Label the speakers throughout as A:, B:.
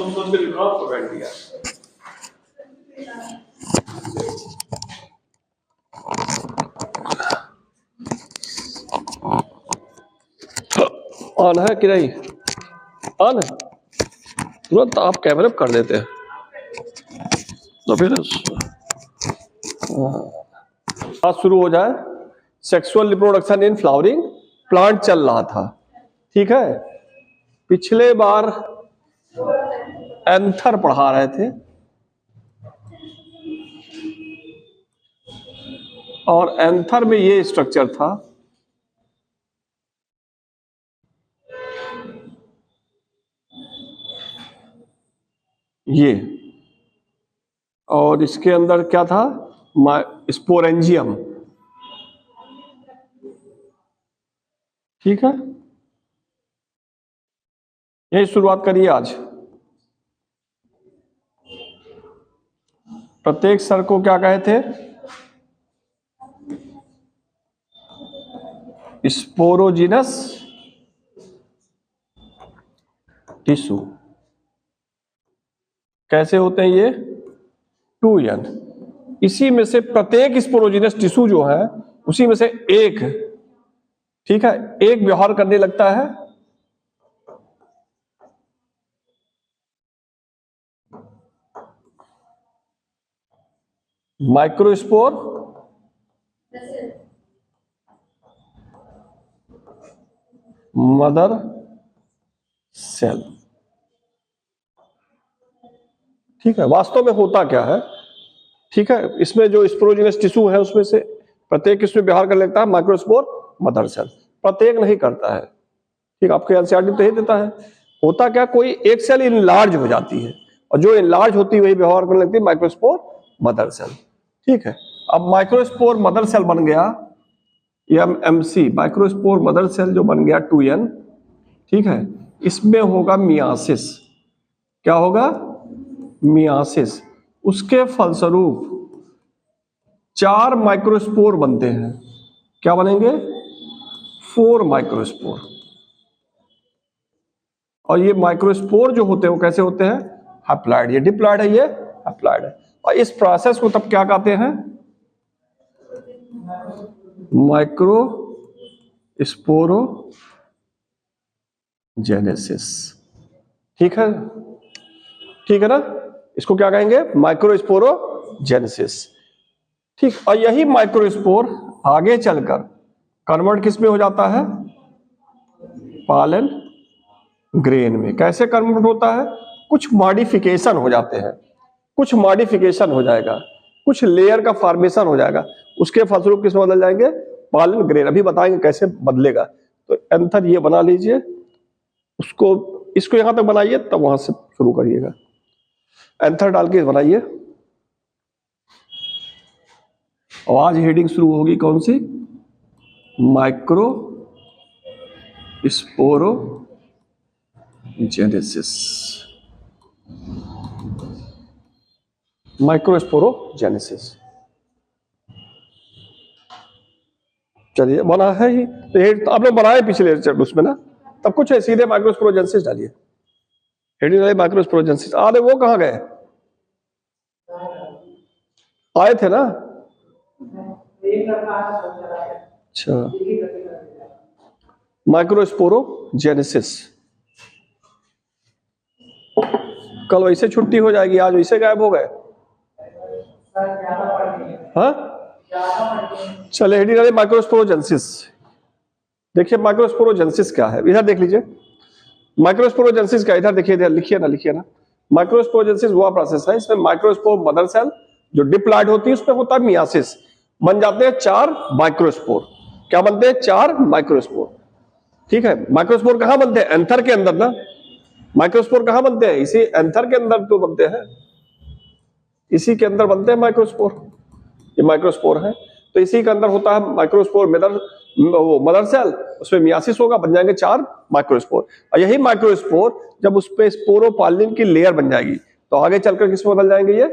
A: सुन सुन के रिकॉर्ड कर बैठ दिया। ऑन है कि नहीं? ऑन है, तुरंत आप कैमरे कर देते हैं तो फिर बात शुरू हो जाए। Sexual reproduction in flowering plant चल रहा था, ठीक है। पिछले बार एंथर पढ़ा रहे थे और एंथर में ये स्ट्रक्चर था, ये, और इसके अंदर क्या था? स्पोरेंजियम, ठीक है। यही शुरुआत करिए आज। प्रत्येक सर को क्या कहे थे? Sporogenous tissue. कैसे होते हैं ये? 2n। इसी में से प्रत्येक स्पोरोजिनस टिश्यू जो है उसी में से एक, ठीक है, एक व्यवहार करने लगता है माइक्रोस्पोर मदर सेल, ठीक है। वास्तव में होता क्या है, ठीक है, इसमें जो स्पोरोजिनस टिश्यू है उसमें से प्रत्येक इसमें व्यवहार कर लेता है माइक्रोस्पोर मदर सेल, प्रत्येक नहीं करता है, ठीक। आपके एनसीईआरटी तो यही देता है। होता क्या, कोई एक सेल इनलार्ज हो जाती है और जो इनलार्ज होती है वही व्यवहार करने लगती है माइक्रोस्पोर मदर सेल, ठीक है। अब माइक्रोस्पोर मदर सेल बन गया MMC, माइक्रोस्पोर मदर सेल जो बन गया 2n, ठीक है। इसमें होगा मियासिस। क्या होगा? मियासिस। उसके फलस्वरूप 4 माइक्रोस्पोर बनते हैं। क्या बनेंगे? 4 माइक्रोस्पोर। और ये माइक्रोस्पोर जो होते हैं वो कैसे होते हैं? हैप्लॉइड। ये डिप्लॉइड है, ये हैप्लॉइड है। और इस प्रोसेस को तब क्या कहते हैं? माइक्रोस्पोरोजेनेसिस, ठीक है, ठीक है ना। इसको क्या कहेंगे? माइक्रोस्पोरोजेनेसिस, ठीक। और यही माइक्रोस्पोर आगे चलकर कन्वर्ट किस में हो जाता है? पॉलन ग्रेन में। कैसे कन्वर्ट होता है? कुछ मॉडिफिकेशन हो जाते हैं, कुछ मॉडिफिकेशन हो जाएगा, कुछ लेयर का फॉर्मेशन हो जाएगा, उसके फलस्वरूप किस में बदल जाएंगे? Pollen grain. अभी बताएंगे कैसे बदलेगा। तो एंथर ये बना लीजिए, उसको इसको यहां तक बनाइए, तब वहां से शुरू करिएगा। एंथर डाल के बनाइए। और आज हेडिंग शुरू होगी कौन सी? Micro sporogenesis. माइक्रोस्पोरोजेनेसिस, चलिए बना है ही तो आप लोग बनाए पिछले उसमें ना, तब कुछ है, सीधे माइक्रोस्पोरोजेनेसिस डालिए। हेडिंग डालिए माइक्रोस्पोरोजेनेसिस। अरे वो कहाँ गए? आए थे ना? अच्छा, माइक्रोस्पोरोजेनेसिस। कल वैसे छुट्टी हो जाएगी, आज वैसे गायब हो गए। हाँ, चलिए हेडिंग डालिए माइक्रोस्पोरोजेनेसिस। देखिए माइक्रोस्पोरोजेनेसिस क्या है, इधर देख लीजिए। माइक्रोस्पोरोजेनेसिस क्या, इधर देखिए, इधर लिखिए ना। माइक्रोस्पोरोजेनेसिस वो प्रोसेस है, इसमें माइक्रोस्पोर मदर सेल जो डिप्लॉइड होती है उसमें होता है मियासिस। बन जाते हैं 4 माइक्रोस्पोर। क्या बनते हैं? 4 माइक्रोस्पोर, ठीक है। माइक्रोस्पोर कहां बनते हैं? एंथर के अंदर ना। माइक्रोस्पोर कहां बनते हैं? इसी एंथर के अंदर तो बनते हैं, इसी के अंदर बनते हैं माइक्रोस्पोर। ये माइक्रोस्पोर है, तो इसी के अंदर होता है माइक्रोस्पोर मदर सेल, उसमें मियासिस होगा, बन जाएंगे 4 माइक्रोस्पोर। और यही माइक्रोस्पोर जब उस पे स्पोरोपॉलिन की लेयर बन जाएगी तो आगे चलकर किसमें बदल जाएंगे? ये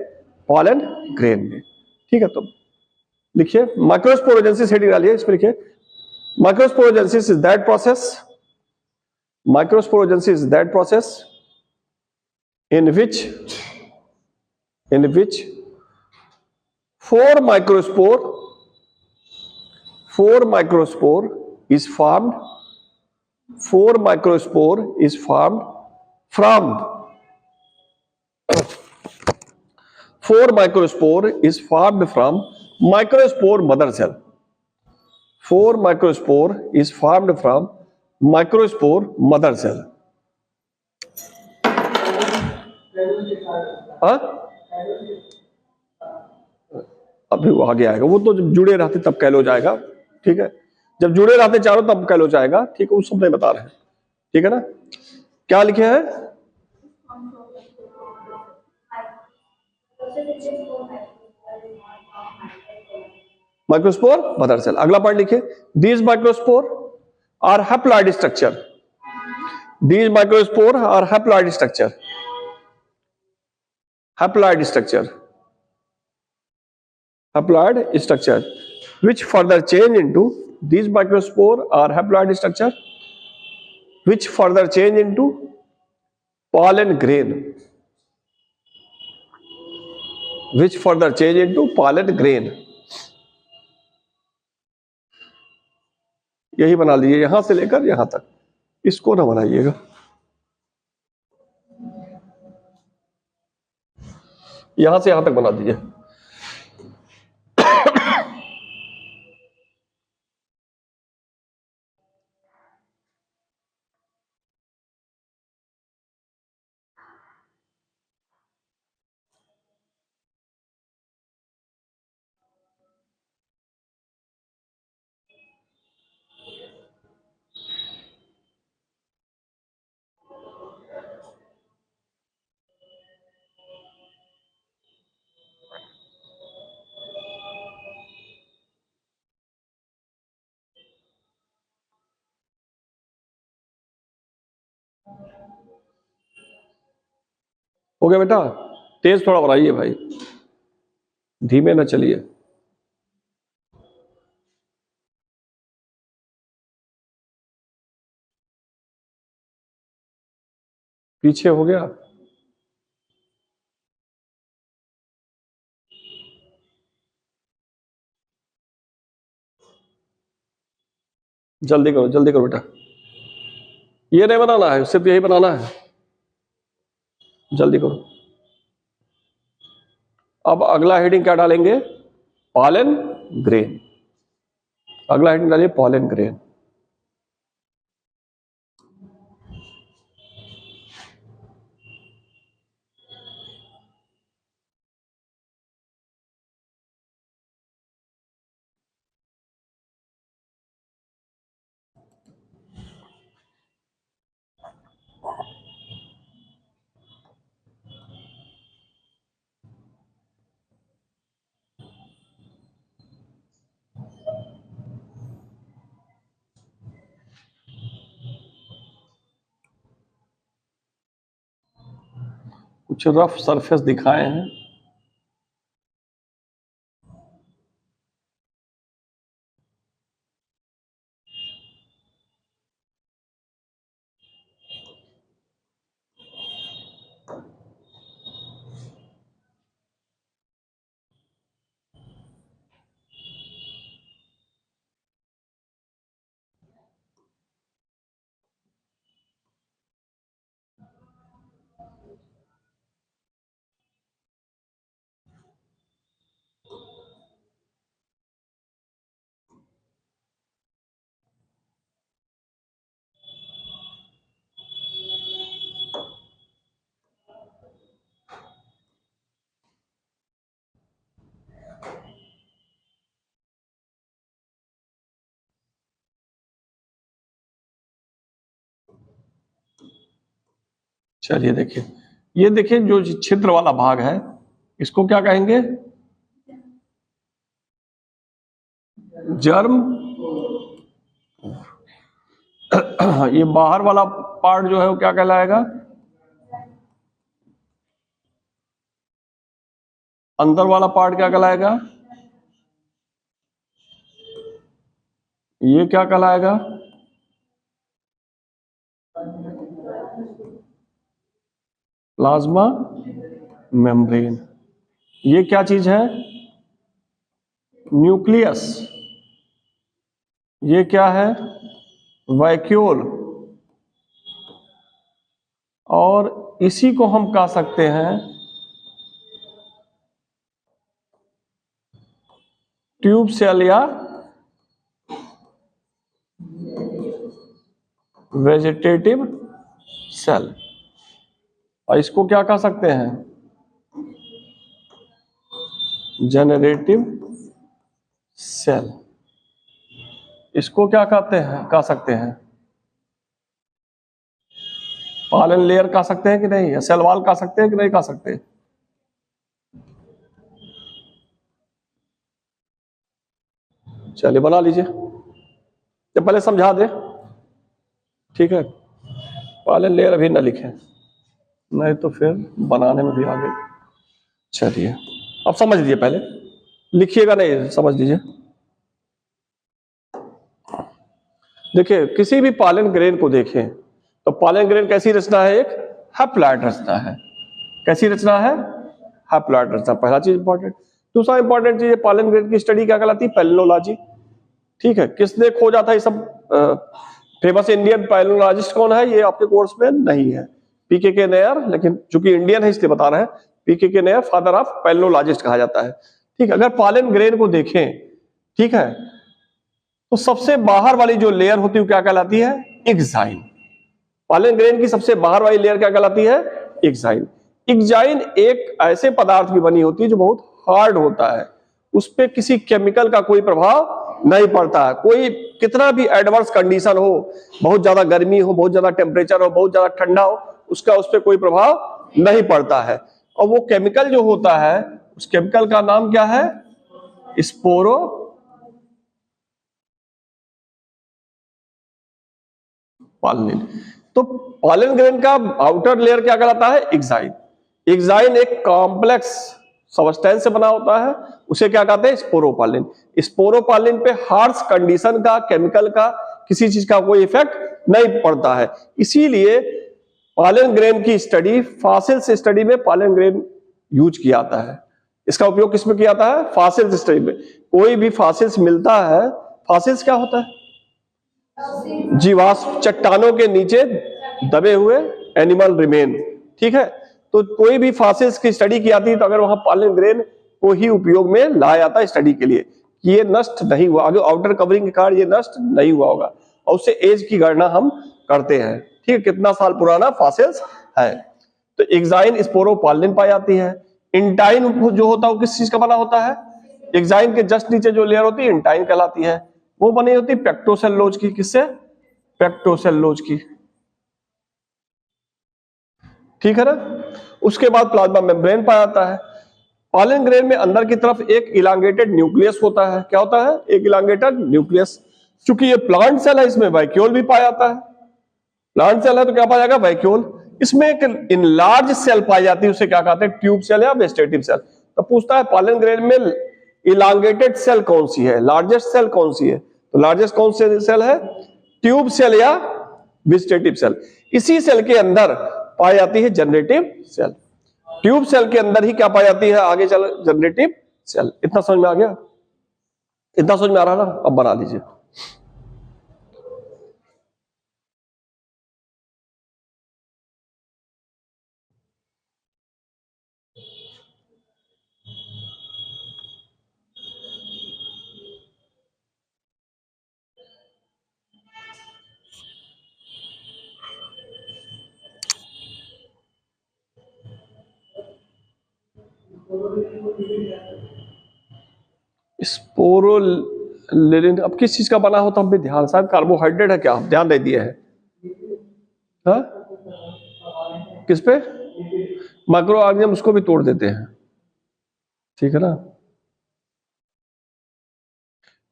A: पॉलन ग्रेन में, ठीक है। तो लिखिए माइक्रोस्पोरोजेनेसिस, हेडिंग डालिए, इसमें लिखिए microsporogenesis is that process in which four microspore is formed. Four microspore is formed from microspore mother cell. Four microspore is formed from microspore mother cell. हाँ, अभी वो आगे आएगा, वो तो जब जुड़े रहते तब कैल हो जाएगा, ठीक है। जब जुड़े रहते चारों तब कैल हो जाएगा, ठीक है, उस सब नहीं बता रहे हैं, ठीक है ना। क्या लिखे हैं? Microspore mother cell. अगला पॉइंट लिखिए, these microspore are haploid structure. These microspore are haploid structure. Haploid structure, haploid structure which further change into these microspore are haploid structure which further change into pollen grain, which further change into pollen grain। यही बना लीजिए, यहां से लेकर यहां तक, इसको ना बनाइएगा, यहां से यहां तक बना दीजिए। हो गया बेटा? तेज थोड़ा बनाइए भाई, धीमे ना चलिए। पीछे हो गया? जल्दी करो बेटा, ये नहीं बनाना है, सिर्फ यही बनाना है, जल्दी करो। अब अगला हेडिंग क्या डालेंगे? Pollen grain. अगला हेडिंग डालिए पॉलन ग्रेन। कुछ रफ सरफेस दिखाए हैं, चलिए देखिए, ये देखिए जो छिद्र वाला भाग है इसको क्या कहेंगे? जर्म। ये बाहर वाला पार्ट जो है वो क्या कहलाएगा? अंदर वाला पार्ट क्या कहलाएगा? ये क्या कहलाएगा? Plasma membrane. ये क्या चीज है? न्यूक्लियस। ये क्या है? वैक्यूल। और इसी को हम कह सकते हैं ट्यूब सेल या वेजिटेटिव सेल। और इसको क्या कह सकते हैं? Generative cell. इसको क्या कहते हैं, कह सकते हैं? पॉलन लेयर कह सकते हैं कि नहीं, या सेल वॉल कह सकते हैं कि नहीं कह सकते? चलिए बना लीजिए, तो पहले समझा दे, ठीक है? पॉलन लेयर अभी ना लिखें, नहीं तो फिर बनाने में भी आगे। चलिए अब समझ लीजिए, पहले लिखिएगा नहीं, समझ लीजिए। देखिए किसी भी पॉलन ग्रेन को देखें तो पॉलन ग्रेन कैसी रचना है? एक हैप्लॉइड रचना है। कैसी रचना है? हैप्लॉइड रचना, पहला चीज इंपॉर्टेंट। दूसरा इंपॉर्टेंट चीज, पॉलन ग्रेन की स्टडी क्या कहलाती है? पैलिनोलॉजी। ठीक है, किसने खोजा था ये सब? फेमस इंडियन पैलिनोलॉजिस्ट कौन है? ये आपके कोर्स में नहीं है, पीके नैयर, लेकिन चूंकि इंडियन है इसलिए बता रहे हैं। पीके नैयर फादर ऑफ पैलिनोलॉजिस्ट कहा जाता है। ठीक है, अगर पॉलन ग्रेन को देखें, ठीक है, तो सबसे बाहर वाली जो लेयर होती है क्या कहलाती है? एक्साइन। पॉलन ग्रेन की सबसे बाहर वाली लेयर क्या कहलाती है? एक्साइन। एक्साइन एक ऐसे पदार्थ की बनी होती है जो बहुत हार्ड होता है, उस पर किसी केमिकल का कोई प्रभाव नहीं पड़ता है। कोई कितना भी एडवर्स कंडीशन हो, बहुत ज्यादा गर्मी हो, बहुत ज्यादा टेम्परेचर हो, बहुत ज्यादा ठंडा हो, उसका उस पर कोई प्रभाव नहीं पड़ता है। और वो केमिकल जो होता है, उस केमिकल का नाम क्या है? स्पोरो पॉलन। तो पॉलन ग्रेन का आउटर लेयर क्या कहलाता है? एक्साइन। एक्साइन एक कॉम्प्लेक्स सबस्टेंस से बना होता है, उसे क्या कहते हैं? स्पोरोपॉलन। स्पोरोपॉलन पे हार्श कंडीशन का, केमिकल का, किसी चीज का कोई इफेक्ट नहीं पड़ता है। इसीलिए पॉलन ग्रेन की स्टडी, फॉसिल्स स्टडी में पॉलन ग्रेन यूज किया जाता है। इसका उपयोग किसमें किया जाता है? फॉसिल्स स्टडी में। कोई भी फॉसिल्स मिलता है, फॉसिल्स क्या होता है? जीवाश्म, चट्टानों के नीचे दबे हुए एनिमल रिमेन। ठीक है, तो कोई भी फॉसिल्स की स्टडी की जाती है तो अगर वहां पॉलन ग्रेन को ही उपयोग में लाया जाता है स्टडी के लिए, ये नष्ट नहीं हुआ, आगे आउटर कवरिंग के कारण ये नष्ट नहीं हुआ होगा, और उससे एज की गणना हम करते हैं। ठीक है, कितना साल पुराना फॉसिल्स है। तो एक्साइन स्पोरोपॉलन पाई जाती है। इंटाइन जो होता है वो किस चीज का बना होता है? एक्साइन के जस्ट नीचे जो लेयर होती है इंटाइन कहलाती है। वो बनी होती है पेक्टोसेलुलोज की। किससे? पेक्टोसेलुलोज की। ठीक है ना। उसके बाद प्लाज्मा मेम्ब्रेन पाया जाता है। पॉलन ग्रेन में अंदर की तरफ एक इलांगेटेड न्यूक्लियस होता है। क्या होता है? एक इलांगेटेड न्यूक्लियस। चूंकि ये प्लांट सेल है, इसमें वैक्यूल भी पाया जाता है। प्लांट सेल है तो क्या पाया जाएगा? वैक्यूल। इसमें एक इनलार्ज सेल पाई जाती है, उसे क्या कहते हैं? ट्यूब सेल या वेजिटेटिव सेल। तो पूछता है पॉलन ग्रेन में इलांगेटेड सेल कौन सी है, लार्जेस्ट सेल कौन सी है? तो लार्जेस्ट कौन सी सेल है? ट्यूब सेल या वेजिटेटिव सेल। इसी सेल के अंदर पाई जाती है जनरेटिव सेल। ट्यूब सेल के अंदर ही क्या पाई जाती है? आगे चल जनरेटिव सेल। इतना समझ में आ गया? इतना समझ में आ रहा ना? अब बना लीजिए। स्पोरोलिन अब किस चीज का बना होता हम भी ध्यान, शायद कार्बोहाइड्रेट है क्या? ध्यान दे दिए है। हाँ? किस पे? माइक्रो ऑर्गेनिज्म, उसको भी तोड़ देते हैं। ठीक है ना।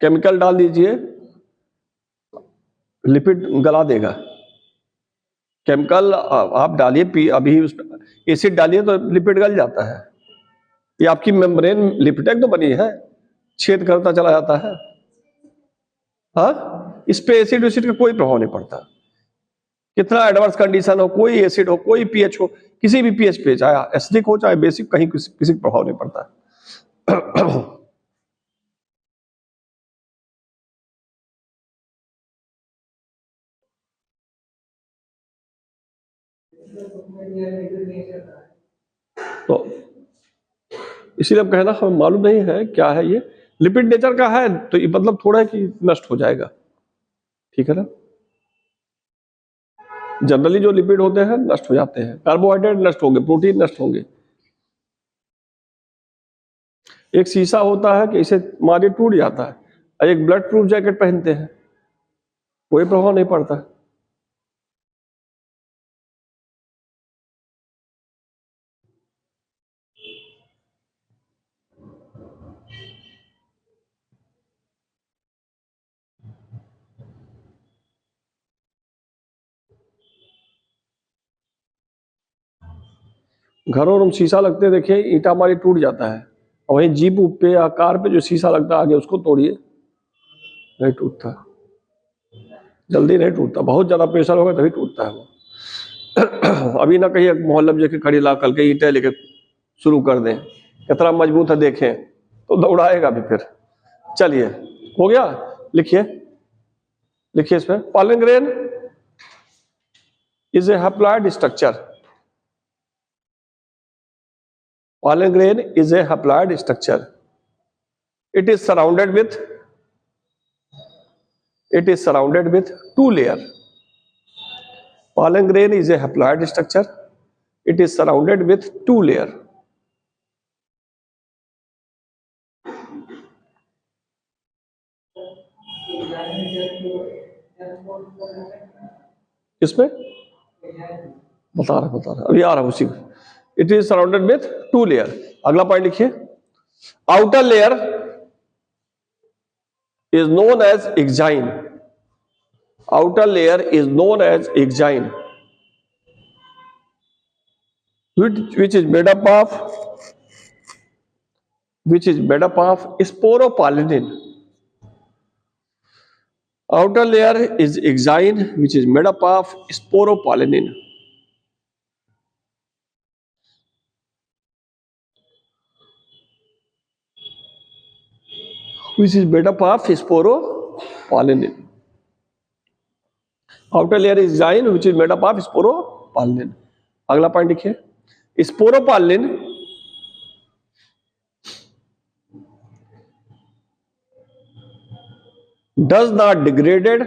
A: केमिकल डाल दीजिए, लिपिड गला देगा। केमिकल आप डालिए, अभी एसिड डालिए तो लिपिड गल जाता है। ये आपकी मेम्ब्रेन लिपिडेक तो बनी है, छेद करता चला जाता है। हाँ, इस पे एसिड वेसिड का कोई प्रभाव नहीं पड़ता। कितना एडवर्स कंडीशन हो, कोई एसिड हो, कोई पीएच हो, किसी भी पीएच पे, चाहे एसिडिक हो चाहे बेसिक, कहीं किसी प्रभाव नहीं पड़ता है। तो इसीलिए अब कहना हमें मालूम नहीं है क्या है ये। लिपिड नेचर का है तो ये मतलब थोड़ा है कि नष्ट हो जाएगा, ठीक है ना। जनरली जो लिपिड होते हैं नष्ट हो जाते हैं, कार्बोहाइड्रेट नष्ट होंगे, प्रोटीन नष्ट होंगे। एक शीशा होता है कि इसे मारे टूट जाता है, एक ब्लड प्रूफ जैकेट पहनते हैं, कोई प्रभाव नहीं पड़ता। घरों में शीशा लगते देखिए, ईंटा मारी टूट जाता है, और वहीं जीप पे या कार पे जो शीशा लगता है आगे, उसको तोड़िए, नहीं टूटता, जल्दी नहीं टूटता, बहुत ज्यादा प्रेशर होगा तभी टूटता है वो। अभी ना कहीं मोहल्ले में जाके खड़ी ला कल के ईंटें लेके शुरू कर दें, कितना मजबूत है देखें, तो दौड़ाएगा भी फिर। चलिए हो गया, लिखिए लिखिए इसमें, pollen grain is a haploid structure. Pollen grain is a haploid structure. It is surrounded with two layer. Pollen grain is a haploid structure. It is surrounded with two layer. इसमें बता रहा अभी आ रहा उसी को। It is surrounded with two layer. अगला point लिखिए, outer layer is known as exine. Outer layer is known as exine, which is made up of sporopollenin. Outer layer is exine, which is made up of sporopollenin. Which is made up of sporopollenin. Outer layer is exine, which is made up of sporopollenin. अगला point लिखिए, sporopollenin does not degraded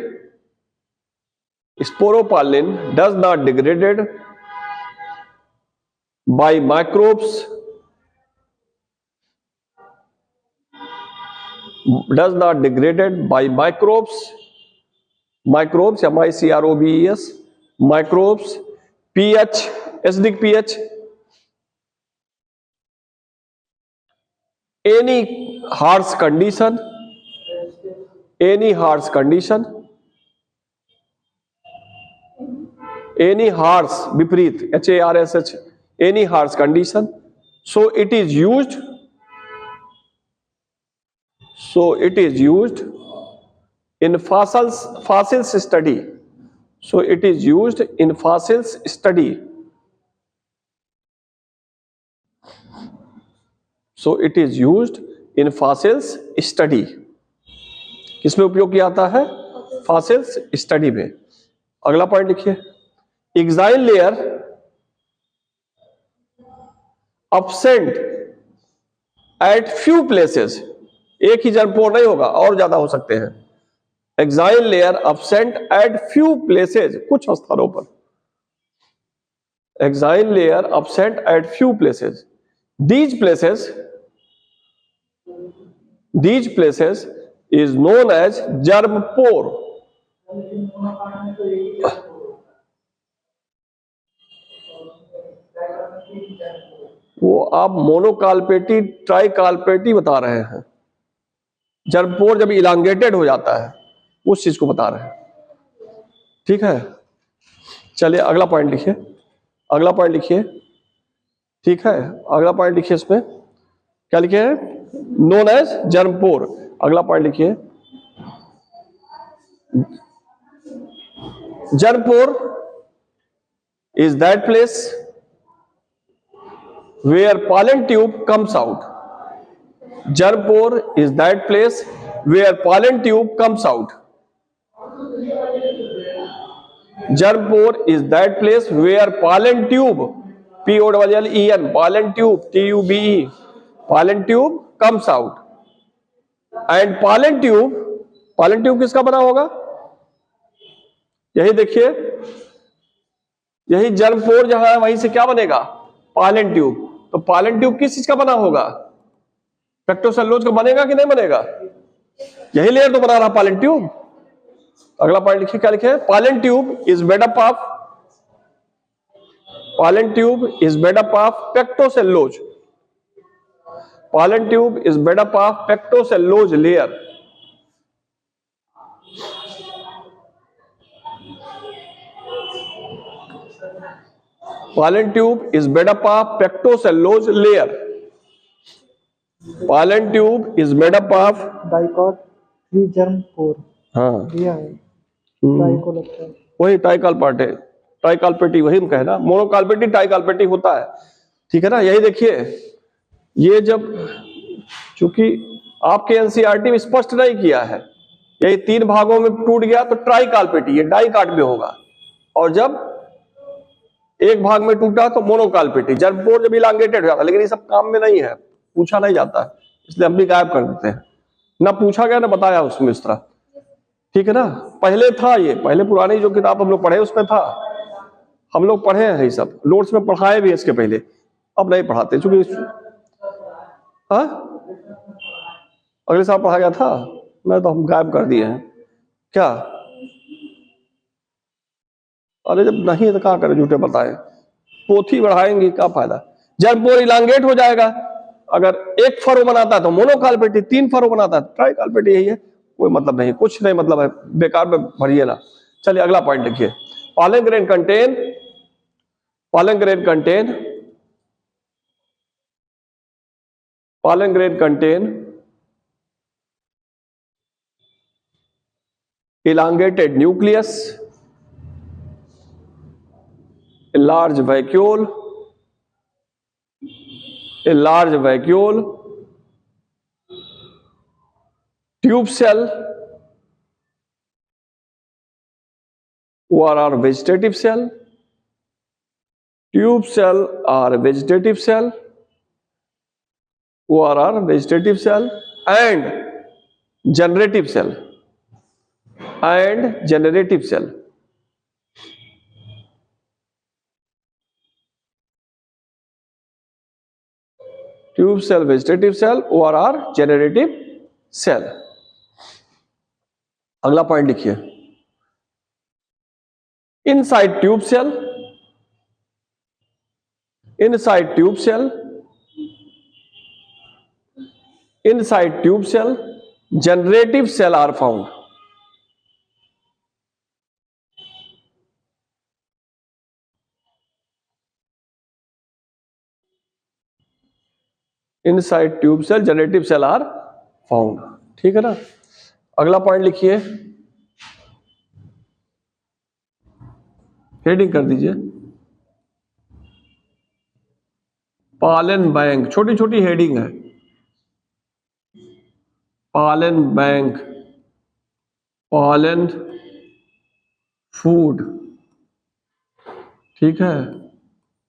A: by microbes, microbes या MICROBES, microbes, pH, acidic pH, any harsh condition, विपरीत HARSH, any harsh condition. So it is used in fossils study. So it is used in fossils study. किसमें उपयोग किया जाता है? Fossils study में। अगला point लिखिए, exine layer absent at few places. एक ही जर्मपोर नहीं होगा, और ज्यादा हो सकते हैं। Exine layer absent at few places, कुछ स्थानों पर। Exine layer absent at few places. These places is known as germ pore. वो आप मोनोकाल्पेटी ट्राइकाल्पेटी बता रहे हैं, जर्मपोर जब इलांगेटेड हो जाता है उस चीज को बता रहे हैं, ठीक है। चलिए अगला पॉइंट लिखिए, ठीक है। अगला पॉइंट लिखिए, इसमें क्या लिखे हैं? Known as germ pore. अगला पॉइंट लिखिए, germ pore is that place where pollen tube comes out. Germ pore is that place where pollen tube comes out. Germ pore is that place where pollen tube, P-O-L-L-E-N, pollen tube, T-U-B-E, pollen tube comes out. And pollen tube किसका बना होगा? यही देखिए, यही germ पोर जहां है वहीं से क्या बनेगा? Pollen tube. तो पॉलन ट्यूब किस चीज का बना होगा? पेक्टोसेलुलोज का बनेगा कि नहीं बनेगा? यही लेयर तो बना रहा पॉलन ट्यूब। अगला पॉइंट लिखिए, क्या लिखे? Pollen tube is made up of pectocellulose. Pollen tube is made up of pectocellulose layer. Pollen tube is made up of pectocellulose layer. Pollen tube is made up of
B: dicot 3 germ pore.
A: हाँ
B: दिया है tricho लगता है,
A: वही ट्राइकालपार्ट है, ट्राइकालपेटी वही हम कहे ना, मोनोकालपेटी ट्राइकालपेटी होता है, ठीक है ना। यही देखिए, ये जब चूंकि आपके एनसीईआरटी में स्पष्ट नहीं किया है, यही 3 भागों में टूट गया तो ट्राइकालपेटी, ये डाइकाट में होगा। और जब एक भाग में टूटा तो मोनोकालपेटी। जर्म पोर जब इलांगेटेड हो जाता है, लेकिन ये सब काम में नहीं है, पूछा नहीं जाता है, इसलिए हम भी गायब कर देते हैं। ना पूछा गया ना बताया उसमें इस तरह, ठीक है ना। पहले था ये, पहले पुरानी जो किताब हम लोग पढ़े उसमें था, हम लोग पढ़े हैं ये सब, नोट्स में पढ़ाए भी इसके पहले, अब नहीं पढ़ाते चूंकि अगले साल पढ़ा गया था, मैं तो हम गायब कर दिए हैं क्या। अरे जब नहीं तो क्या करें, झूठे बताए, पोथी बढ़ाएंगे क्या फायदा। जर्म पोर इलांगेट हो जाएगा, अगर 1 फरो बनाता है तो मोनोकालपेटी, 3 फरो बनाता है ट्राइकालपेटी, यही है, कोई मतलब नहीं, कुछ नहीं मतलब है, बेकार में भरिए ना। चलिए अगला पॉइंट देखिए, pollen grain contain elongated nucleus, a large vacuole, tube cell, ORR vegetative cell, tube cell or vegetative cell, ORR vegetative cell, and generative cell, tube cell, vegetative cell, ORR generative cell. अगला point लिखिए, inside tube cell generative cell are found. Inside tube cell generative cell are found, ठीक है ना। अगला point लिखिए, heading कर दीजिए, pollen bank, छोटी छोटी हेडिंग है, पॉलन बैंक, पॉलन फूड, ठीक है,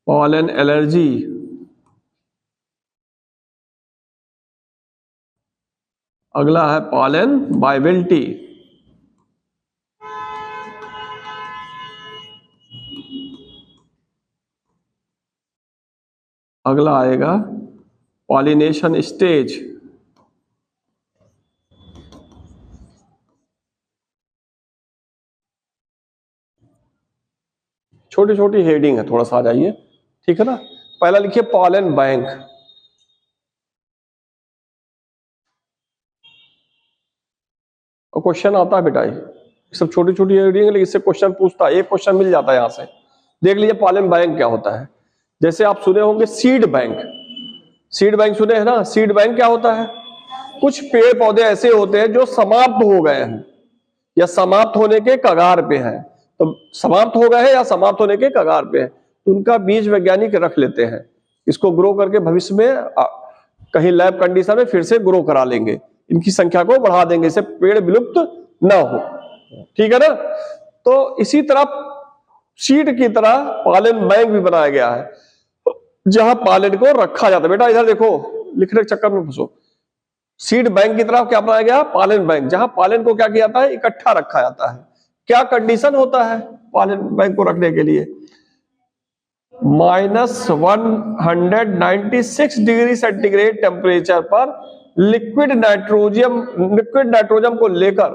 A: पॉलन एलर्जी, अगला है पॉलन वायबिलिटी, अगला आएगा पॉलिनेशन स्टेज, छोटी छोटी हेडिंग है, थोड़ा सा आ जाइए, ठीक है ना। पहला लिखिए पॉलन बैंक, और क्वेश्चन आता है बेटा, ये सब छोटी छोटी हेडिंग है, लेकिन इससे क्वेश्चन पूछता है, एक क्वेश्चन मिल जाता है यहां से। देख लीजिए पॉलन बैंक क्या होता है। जैसे आप सुने होंगे सीड बैंक सुने हैं ना। सीड बैंक क्या होता है? कुछ पेड़ पौधे ऐसे होते हैं जो समाप्त हो गए हैं या समाप्त होने के कगार पे हैं, तो समाप्त हो गए हैं या समाप्त होने के कगार पे हैं, उनका बीज वैज्ञानिक रख लेते हैं। इसको ग्रो करके भविष्य में कहीं लैब कंडीशन में फिर से ग्रो करा लेंगे, इनकी संख्या को बढ़ा देंगे, इससे पेड़ विलुप्त ना हो। ठीक है ना। तो इसी तरह सीड की तरह पालन बैंक भी बनाया गया है, जहां पालन को रखा जाता है। बेटा इधर देखो, लिखने के चक्कर में फंसो। सीड बैंक की तरह क्या बनाया गया? पालन बैंक, जहां पालन को क्या किया जाता है? इकट्ठा रखा जाता है। क्या कंडीशन होता है पालन बैंक को रखने के लिए? -196 डिग्री सेंटीग्रेड टेम्परेचर पर लिक्विड नाइट्रोजन को लेकर,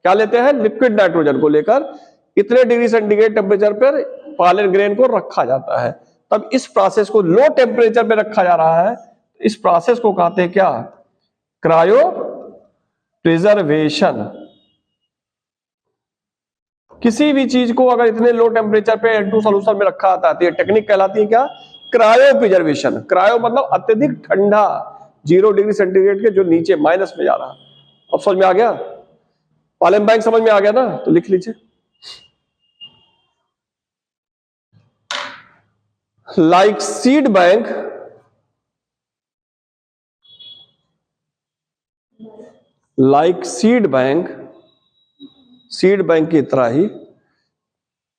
A: क्या लेते हैं? लिक्विड नाइट्रोजन को लेकर इतने डिग्री सेंटीग्रेड टेम्परेचर पर पालन ग्रेन को रखा जाता है। तब इस प्रोसेस को लो टेम्परेचर पे रखा जा रहा है, इस प्रोसेस को कहते हैं क्या? Cryo preservation. किसी भी चीज को अगर इतने लो टेम्परेचर पे N2 सॉल्यूशन में रखा जाता है तो ये टेक्निक कहलाती है क्या? Cryo preservation. क्रायो मतलब अत्यधिक ठंडा, 0 डिग्री सेंटीग्रेड के जो नीचे माइनस में जा रहा। अब समझ में आ गया? पालन बैंक समझ में आ गया ना? तो लिख लीजिए, like seed bank, like seed bank, seed bank की तरह ही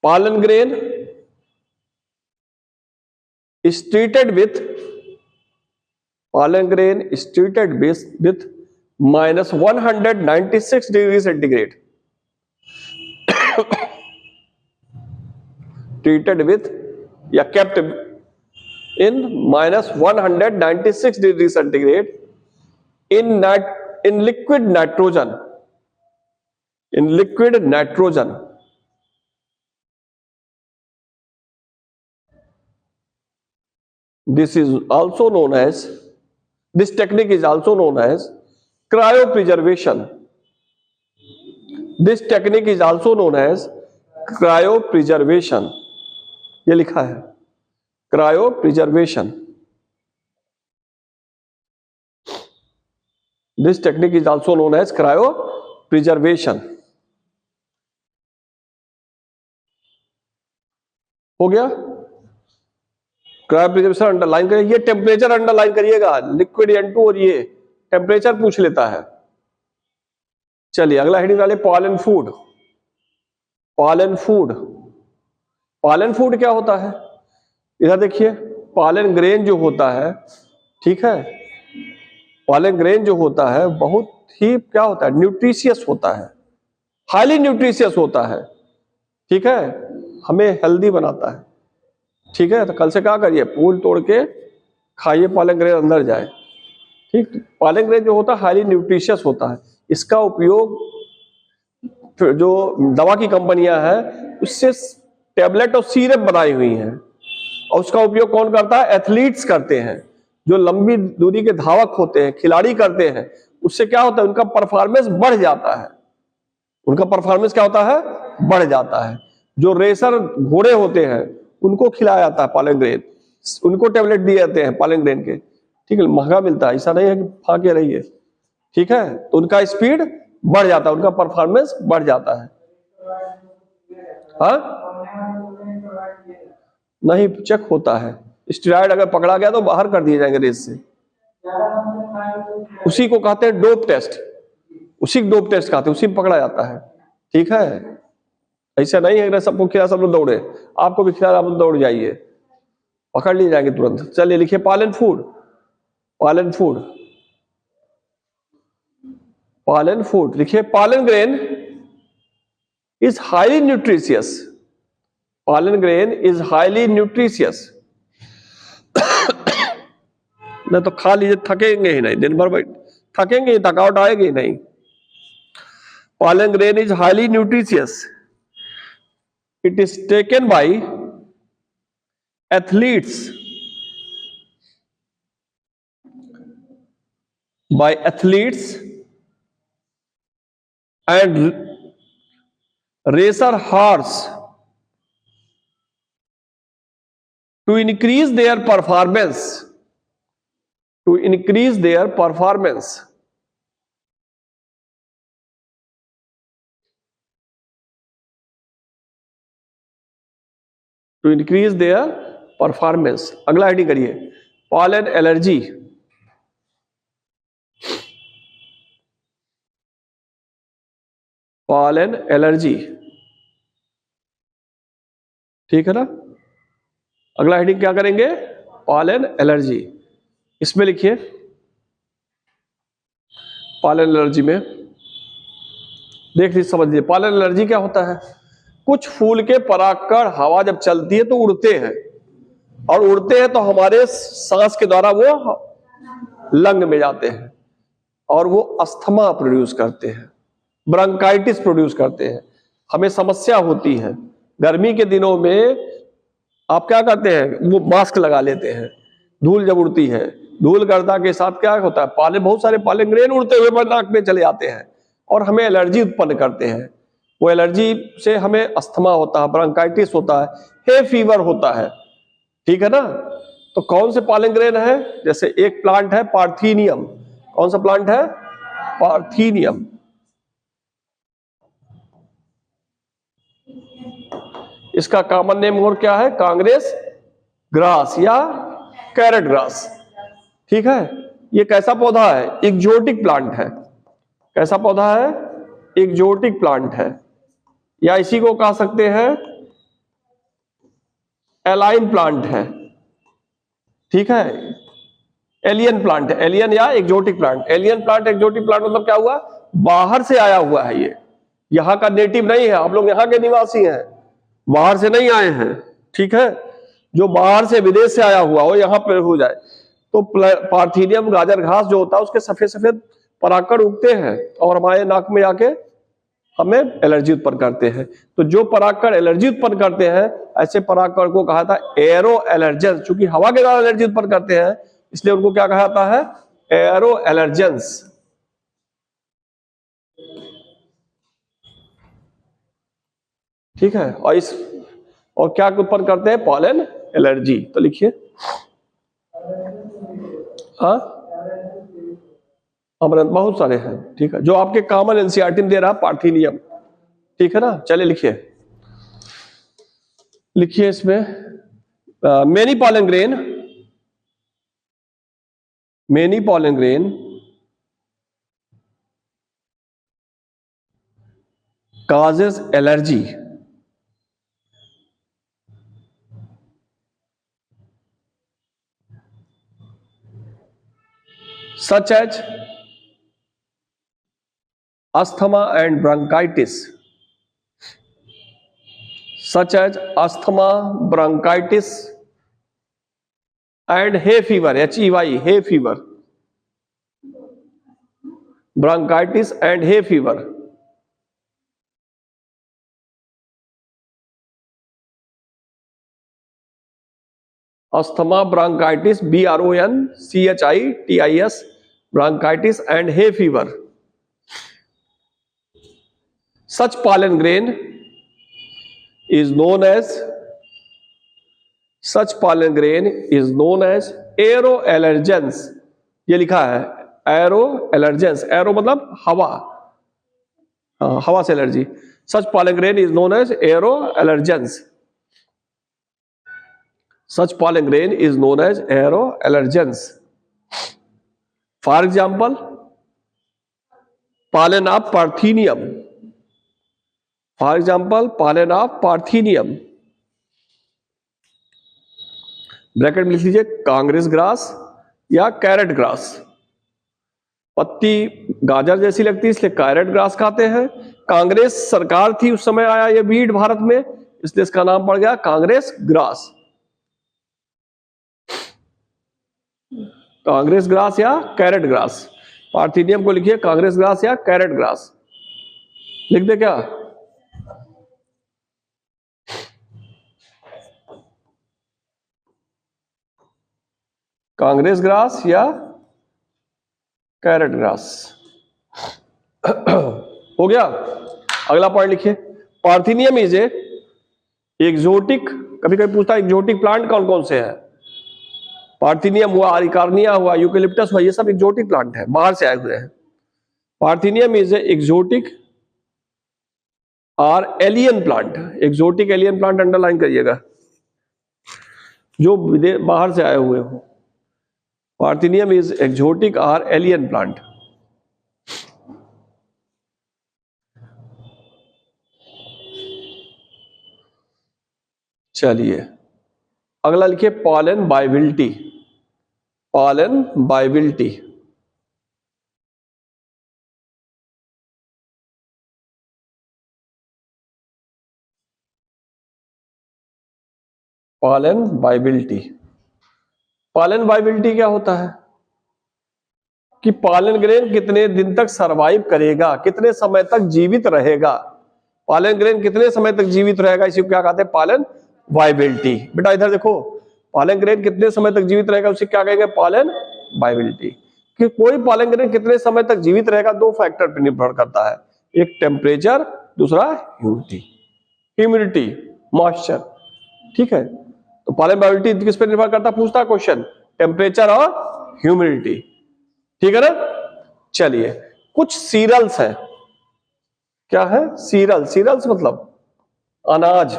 A: पालन grain is treated with -196 degree centigrade, treated with या kept in -196 degree centigrade in liquid nitrogen, this technique is also known as cryopreservation. This technique is also known as cryopreservation. ये लिखा है cryopreservation. This technique is also known as cryopreservation. हो गया? Cryopreservation underline करिए, ये temperature underline करिएगा, liquid N2 और ये टेम्परेचर पूछ लेता है। चलिए अगला हेडिंग डाले, पॉलन फूड। पॉलन फूड क्या होता है? इधर देखिए, पॉलन ग्रेन जो होता है, ठीक है, पॉलन ग्रेन जो होता है बहुत ही क्या होता है? न्यूट्रिशियस होता है, हाईली न्यूट्रिशियस होता है। ठीक है, हमें हेल्दी बनाता है। ठीक है, तो कल से क्या करिए? फूल तोड़ के खाइए, पॉलन ग्रेन अंदर जाए। ठीक, पॉलन ग्रेन जो होता है हाईली न्यूट्रिशियस होता है। इसका उपयोग जो दवा की कंपनियां हैं उससे टेबलेट और सीरप बनाई हुई हैं, और उसका उपयोग कौन करता है? एथलीट्स करते हैं, जो लंबी दूरी के धावक होते हैं, खिलाड़ी करते हैं। उससे क्या होता है? उनका परफॉर्मेंस बढ़ जाता है। उनका परफॉर्मेंस क्या होता है? बढ़ जाता है। जो रेसर घोड़े होते हैं उनको खिलाया जाता है पॉलन ग्रेन, उनको टेबलेट दिए जाते हैं पॉलन ग्रेन के। ठीक है, महंगा मिलता है, ऐसा नहीं है कि फाके रहिए। ठीक है, तो उनका स्पीड बढ़ जाता है, उनका परफॉर्मेंस बढ़ जाता है। हाँ, नहीं चेक होता है। स्टेरॉइड अगर पकड़ा गया तो बाहर कर दिए जाएंगे रेस से। उसी को कहते हैं डोप टेस्ट, उसी डोप टेस्ट कहते हैं, उसी में पकड़ा जाता है। ठीक है, ऐसा नहीं है सबको खिला सब लोग दौड़े, आपको भी खिला आप लोग दौड़ जाइए, पकड़ लिए जाएंगे तुरंत। चलिए लिखिए पॉलन फूड। लिखिए pollen grain is highly nutritious. नहीं तो खा लीजिए, थकेंगे ही नहीं, दिन भर बैठ थकेंगे ही, थकावट आएगी ही नहीं। Pollen grain is highly nutritious. It is taken by athletes and racer horse to increase their performance. To increase their performance. अगला हेडिंग करिए, पॉलन एलर्जी, पॉलन एलर्जी, ठीक है ना। अगला हेडिंग क्या करेंगे, पॉलन एलर्जी। इसमें लिखिए पॉलन एलर्जी में देख लीजिए, समझ लीजिए पॉलन एलर्जी क्या होता है। कुछ फूल के परागकण हवा जब चलती है तो उड़ते हैं, और उड़ते हैं तो हमारे सांस के द्वारा वो लंग में जाते हैं और वो अस्थमा प्रोड्यूस करते हैं, ब्रोंकाइटिस प्रोड्यूस करते हैं। हमें समस्या होती है गर्मी के दिनों में, आप क्या करते हैं, वो मास्क लगा लेते हैं। धूल जब उड़ती है, धूल गर्दा के साथ क्या होता है, पाले बहुत सारे पॉलन ग्रेन उड़ते हुए नाक में चले जाते हैं और हमें एलर्जी उत्पन्न करते हैं। वो एलर्जी से हमें अस्थमा होता है, ब्रोंकाइटिस होता है, हे फीवर होता है, ठीक है ना। तो कौन से पॉलन ग्रेन है, जैसे एक प्लांट है पार्थीनियम। कौन सा प्लांट है, पार्थीनियम। इसका कॉमन नेम और क्या है, कांग्रेस ग्रास या कैरेट ग्रास, ठीक है। ये कैसा पौधा है, एक्जोटिक प्लांट है। कैसा पौधा है, एक्जोटिक प्लांट है, या इसी को कह सकते हैं एलाइन प्लांट है, ठीक है। एलियन प्लांट है, एलियन या exotic plant. Alien plant, exotic plant मतलब क्या हुआ, बाहर से आया हुआ है, ये यहां का नेटिव नहीं है। आप लोग यहां के निवासी हैं, बाहर से नहीं आए हैं, ठीक है। जो बाहर से विदेश से आया हुआ हो यहां पर हो जाए तो पार्थीनियम गाजर घास जो होता है उसके सफेद सफेद परागकण उगते हैं और हमारे नाक में आके हमें एलर्जी उत्पन्न करते हैं। तो जो परागकण एलर्जी उत्पन्न करते हैं, ऐसे परागकण को कहा था एरो एलर्जेंस। चूंकि हवा के द्वारा एलर्जी उत्पन्न करते हैं इसलिए उनको क्या कहा जाता है, एरो एलर्जेंस, ठीक है। और क्या उत्पन्न करते हैं, पॉलन एलर्जी। तो लिखिए हाँ, अमरंथ बहुत सारे हैं, ठीक है, जो आपके कॉमन एनसीईआरटी में दे रहा पार्थीनियम, ठीक है ना। चलिए लिखिए, लिखिए इसमें many pollen grain, many pollen grain causes allergy such as asthma and bronchitis, such as asthma, bronchitis and hay fever, HEY, hay fever, bronchitis and hay fever. Asthma, bronchitis, BRONCHITIS, bronchitis and hay fever. Such pollen grain is known as, such pollen grain is known as aeroallergens. ये लिखा है aeroallergens, aero मतलब हवा, हवा से allergy. Such pollen grain is known as aeroallergens. Such pollen grain is known as aeroallergens. For example, pollen of Parthenium. For example, pollen of Parthenium. Bracket में लिख लीजिए कांग्रेस ग्रास या कैरेट ग्रास। पत्ती गाजर जैसी लगती है इसलिए कैरेट ग्रास खाते हैं। कांग्रेस सरकार थी उस समय आया ये बीड भारत में, इसलिए इसका नाम पड़ गया कांग्रेस ग्रास। कांग्रेस ग्रास या कैरेट ग्रास। पार्थीनियम को लिखिए कांग्रेस ग्रास या कैरेट ग्रास, लिख दे क्या, कांग्रेस ग्रास या कैरेट ग्रास। हो गया। अगला पॉइंट लिखिए, पार्थीनियम इज ए एक्सोटिक, कभी कभी पूछता है एक्सोटिक प्लांट कौन कौन से हैं। पार्थीनियम हुआ, अरिकार्निया हुआ, यूकेलिप्टस हुआ, ये सब एक्सोटिक प्लांट है, बाहर से आए हुए हैं। पार्थीनियम इज ए एक्सोटिक और alien plant. Exotic alien plant underline करिएगा, जो बाहर से आए हुए हो। पार्थिनियम इज एक्सोटिक और एलियन प्लांट। चलिए अगला लिखिए pollen viability. Pollen viability pollen viability. Pollen viability क्या होता है कि पॉलन ग्रेन कितने दिन तक सरवाइव करेगा, कितने समय तक जीवित रहेगा। पॉलन ग्रेन कितने समय तक जीवित रहेगा, इसी को क्या कहते हैं, पॉलन वाइबिलिटी। बेटा इधर देखो, पॉलन ग्रेन कितने समय तक जीवित रहेगा उसे क्या कहेंगे, पॉलन वाइबिलिटी। कि कोई पॉलन ग्रेन कितने समय तक जीवित रहेगा दो फैक्टर पर निर्भर करता है, एक टेम्परेचर, दूसरा ह्यूमिडिटी। ह्यूमिडिटी मॉइस्चर, ठीक है। तो पॉलन वाइबिलिटी किस पर निर्भर करता है, पूछता क्वेश्चन, टेम्परेचर और ह्यूमिडिटी, ठीक है ना। चलिए कुछ सीरियल्स हैं, क्या है, सीरियल। सीरियल्स मतलब अनाज,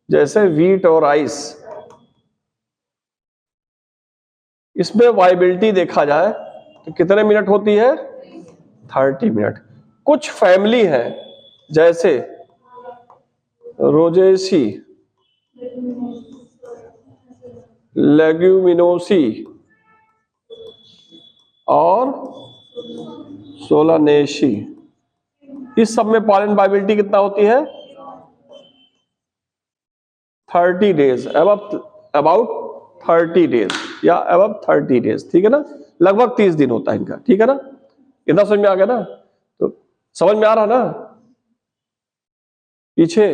A: जैसे वीट और राइस। इसमें वाइबिलिटी देखा जाए तो कितने मिनट होती है, 30 मिनट। कुछ फैमिली है जैसे रोजेसी, लेग्यूमिनोसी और सोलानेसी, इस सब में पॉलन वाइबिलिटी कितना होती है, 30 डेज, अबाउट 30 डेज या अबव 30 डेज, ठीक है ना। लगभग 30 दिन होता है इनका, ठीक है ना। इतना समझ में आ गया ना, तो समझ में आ रहा ना। पीछे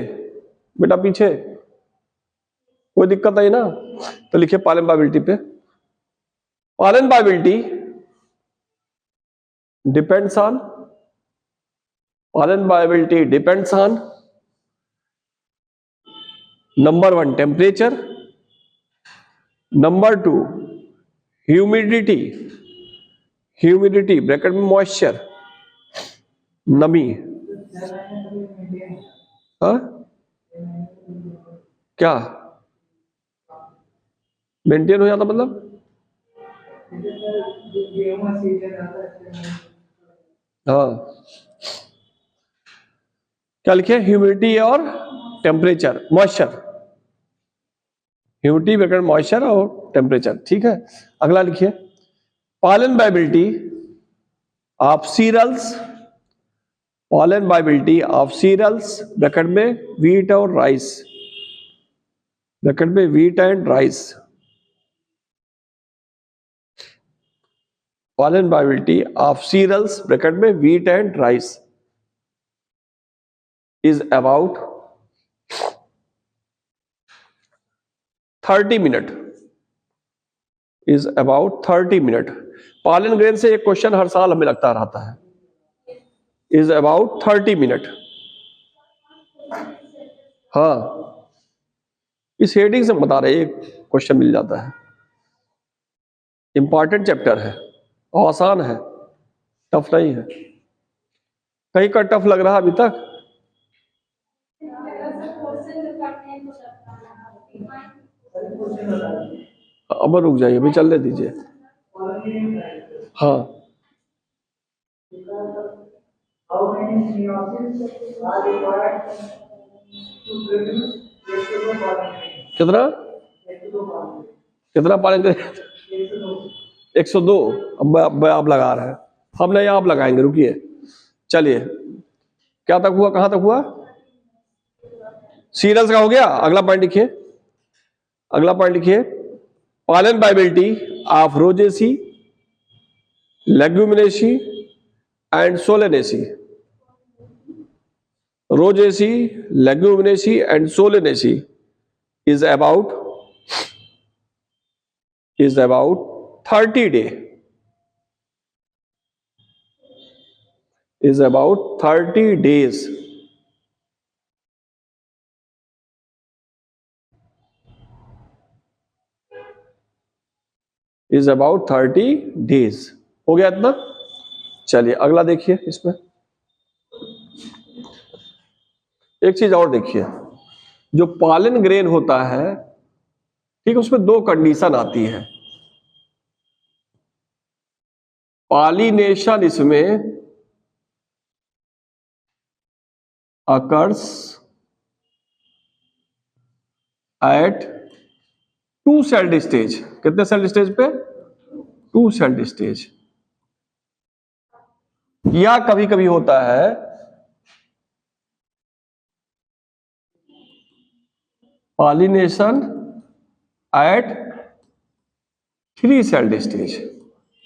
A: बेटा, पीछे कोई दिक्कत नहीं ना। तो लिखिए पॉलन वाइबिलिटी पे, pollen viability depends on, pollen viability depends on number 1 temperature, number 2 humidity, bracket में मॉइस्चर, नमी। हाँ क्या मेंटेन हो जाता मतलब, हाँ क्या लिखे, ह्यूमिडिटी और temperature, moisture, humidity bracket moisture और टेम्परेचर, ठीक है। अगला लिखिए pollen viability of cereals, pollen viability of cereals bracket में व्हीट और राइस, ब्रैकेट में wheat and rice. Pollen viability of cereals bracket में wheat and rice is about 30 minute, is about 30 minute. Pollen grain से एक question हर साल हमें लगता रहता है, is about 30 मिनट। हाँ इस हेडिंग से बता रहे, एक क्वेश्चन मिल जाता है। इंपॉर्टेंट चैप्टर है और आसान है, टफ नहीं है। कहीं का टफ लग रहा अभी तक, अब रुक जाइए, अभी चलने दीजिए। हाँ कितना कितना पॉलन ग्रेन, 102। अब आप लगा रहे हैं, हम नहीं आप लगाएंगे, रुकिए। चलिए क्या तक हुआ, कहां तक हुआ, सीरियल्स का हो गया। अगला पॉइंट लिखिए, अगला पॉइंट लिखिए pollen viability of Rosaceae, Leguminosae and Solanaceae. Rosaceae, Leguminosae and Solanaceae is about 30 day, is about 30 days। is about 30 days। हो गया इतना। चलिए अगला देखिए, इसमें एक चीज और देखिए, जो पॉलन ग्रेन होता है, ठीक है, उसमें दो कंडीशन आती है। पॉलिनेशन इसमें अकर्स एट 2 सेल्ड स्टेज। कितने सेल्ड स्टेज पे? 2 सेल्ड स्टेज। या कभी कभी होता है पॉलिनेशन एट 3 सेल्ड स्टेज।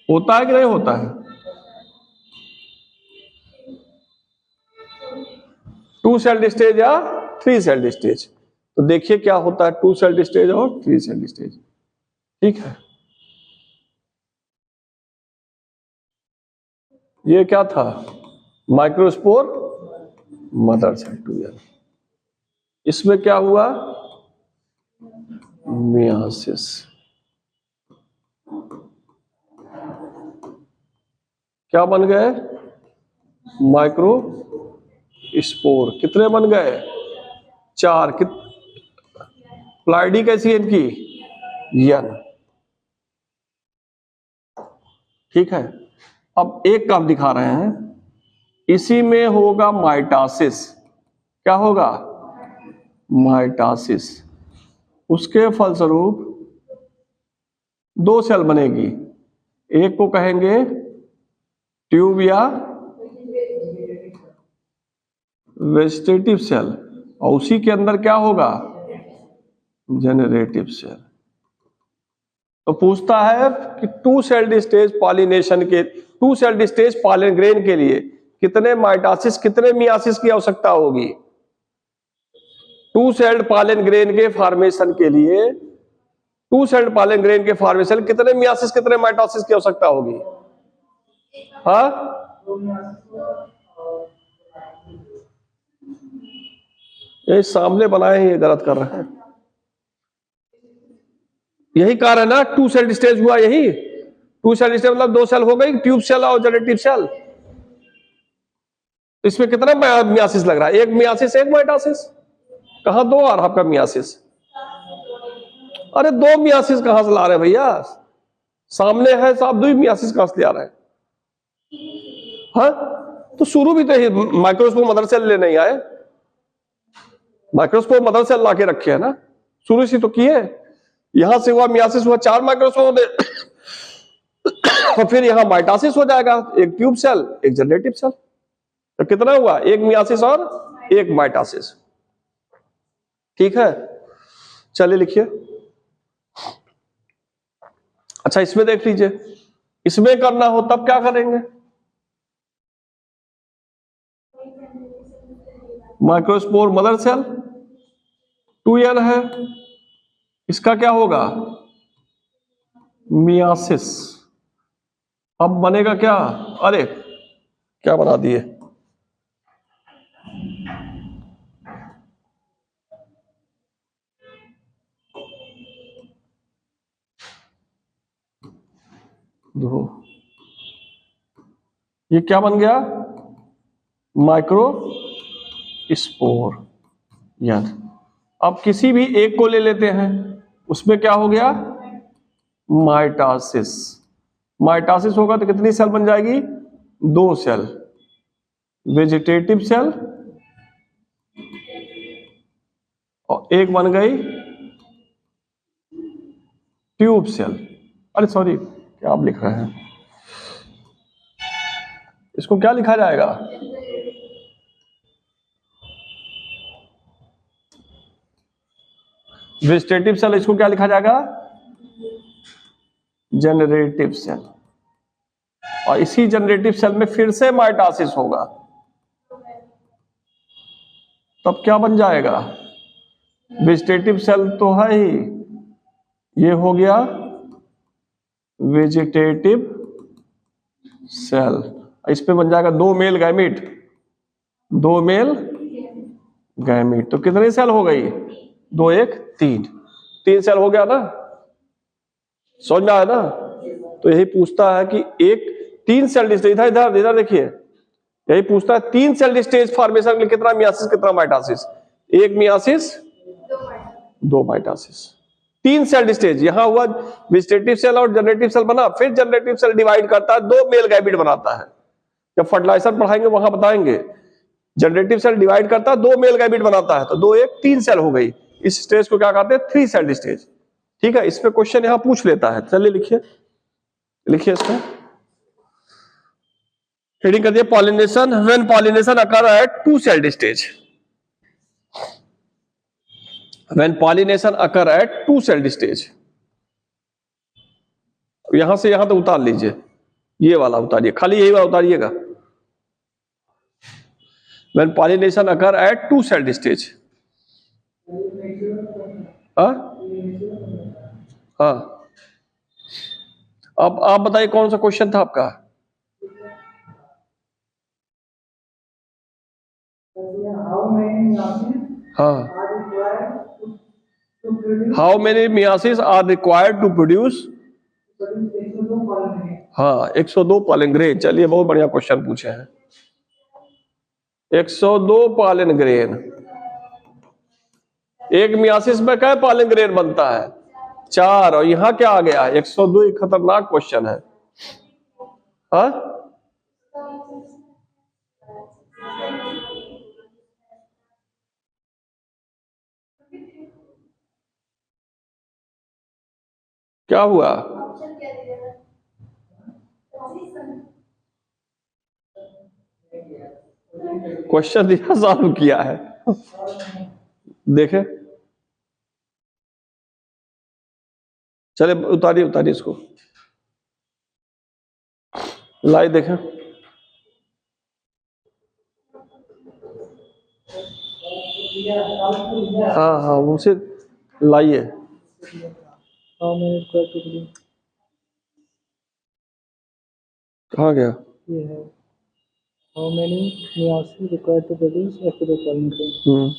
A: होता है कि नहीं होता है? 2 सेल्ड स्टेज या 3 सेल्ड स्टेज। तो देखिए क्या होता है 2 सेल्ड स्टेज और 3 सेल्ड स्टेज। ठीक है, ये क्या था? Microspore mother cell 2n। इसमें क्या हुआ? मियासिस। क्या बन गए? Micro spore. कितने बन गए? 4। प्लाइडी कैसी है इनकी? n। ठीक है, अब एक काम दिखा रहे हैं, इसी में होगा माइटासिस। क्या होगा? माइटासिस। उसके फलस्वरूप 2 सेल बनेगी। एक को कहेंगे ट्यूब या वेजिटेटिव सेल, और उसी के अंदर क्या होगा? Generative cell. तो पूछता है कि 2 सेल्ड स्टेज पॉलिनेशन के 2 सेल्ड स्टेज पॉलन ग्रेन के लिए कितने माइटासिस कितने मियासिस की आवश्यकता होगी? 2 सेल्ड पॉलन ग्रेन के फॉर्मेशन के लिए 2 सेल्ड पॉलन ग्रेन के फॉर्मेशन कितने मियासिस कितने माइटोसिस की आवश्यकता होगी? हाँ, ये सामने बनाए हैं, ये गलत कर रहे हैं। यही कारण है ना 2 सेल्ड स्टेज हुआ। यही 2 सेल्ड स्टेज मतलब 2 सेल हो गई, ट्यूब सेल और जेनेरेटिव सेल। इसमें कितना मियासिस लग रहा है? 1 मियासिस 1 माइटोसिस। कहां 2 आ रहा आपका मियासिस? अरे 2 मियासिस कहां से ला रहे हैं भैया? सामने है साहब, 2 मियासिस कहां से आ रहे हैं? हाँ, तो शुरू भी तो माइक्रोस्कोप मदर सेल ले नहीं आए, माइक्रोस्कोप मदर सेल ला के रखे है ना, शुरू से तो किए। यहां से हुआ मियासिस हुआ 4 माइक्रोस्कोप और फिर यहां माइटोसिस हो जाएगा, 1 ट्यूब सेल 1 जनरेटिव सेल। तो कितना हुआ? 1 मियासिस और 1 माइटोसिस। ठीक है, चलिए लिखिए। अच्छा, इसमें देख लीजिए, इसमें करना हो तब क्या करेंगे? माइक्रोस्पोर मदर सेल 2n है, इसका क्या होगा? मियासिस। अब बनेगा क्या? अरे क्या बना दिए? दो, ये क्या बन गया? माइक्रो स्पोर याद। अब किसी भी एक को ले लेते हैं, उसमें क्या हो गया? माइटोसिस। माइटोसिस होगा तो कितनी सेल बन जाएगी? 2 सेल, वेजिटेटिव सेल और एक बन गई ट्यूब सेल। अरे सॉरी, क्या आप लिख रहे हैं? इसको क्या लिखा जाएगा? वेजिटेटिव सेल, इसको क्या लिखा जाएगा? Generative cell. और इसी जनरेटिव सेल में फिर से माइटोसिस होगा, तब क्या बन जाएगा? वेजिटेटिव सेल तो है ही, ये हो गया वेजिटेटिव सेल। इस पे बन जाएगा 2 मेल गैमीट, 2 मेल गैमीट। तो कितनी सेल हो गई? 2 1 3 सेल हो गया ना? समझ में आया ना? तो यही पूछता है कि एक 3 सेल स्टेज, इधर इधर इधर देखिए, यही पूछता है 3 सेल स्टेज फॉर्मेशन के लिए कितना मियासिस कितना mitosis? 1 meiosis 2 mitosis. 3 cell stage, यहां हुआ वेजिटेटिव सेल और जनरेटिव सेल बना, फिर जनरेटिव सेल डिवाइड करता है, 2 मेल गैमेट बनाता है। जब फर्टिलाइजर पढ़ाएंगे वहां बताएंगे। जनरेटिव सेल डिवाइड करता है, 2 मेल गैमेट बनाता है, तो 2 1 3 सेल हो गई। इस स्टेज को क्या कहते हैं? 3 सेल स्टेज। ठीक है, इसमें क्वेश्चन यहां पूछ लेता है। चलिए लिखिए, लिखिए इसमें हेडिंग कर दिया pollination. When pollination occur at 2 cell stage, when pollination occur at 2 cell stage. यहां से यहां तो उतार लीजिए, ये वाला उतारिए, खाली यही वाला उतारिएगा। When pollination occur at 2 cell stage. हाँ, अब आप बताइए कौन सा क्वेश्चन था आपका? हाँ, how many meiosis are required to produce, हाँ 102 पॉलन ग्रेन। चलिए बहुत बढ़िया क्वेश्चन पूछे हैं। 102 पॉलन ग्रेन, एक मियासिस में क्या पॉलन ग्रेन बनता है? 4। और यहां क्या आ गया? 102। एक खतरनाक क्वेश्चन है। हाँ, क्या हुआ? क्वेश्चन दिया, सॉल्व किया है। देखे, चले उतारिए उतारिए इसको, लाइए देखें। हाँ हाँ, उसे लाइए।
B: How many required to produce,
A: कहाँ गया?
B: ये है how many meiosis required to produce 102 pollen grain.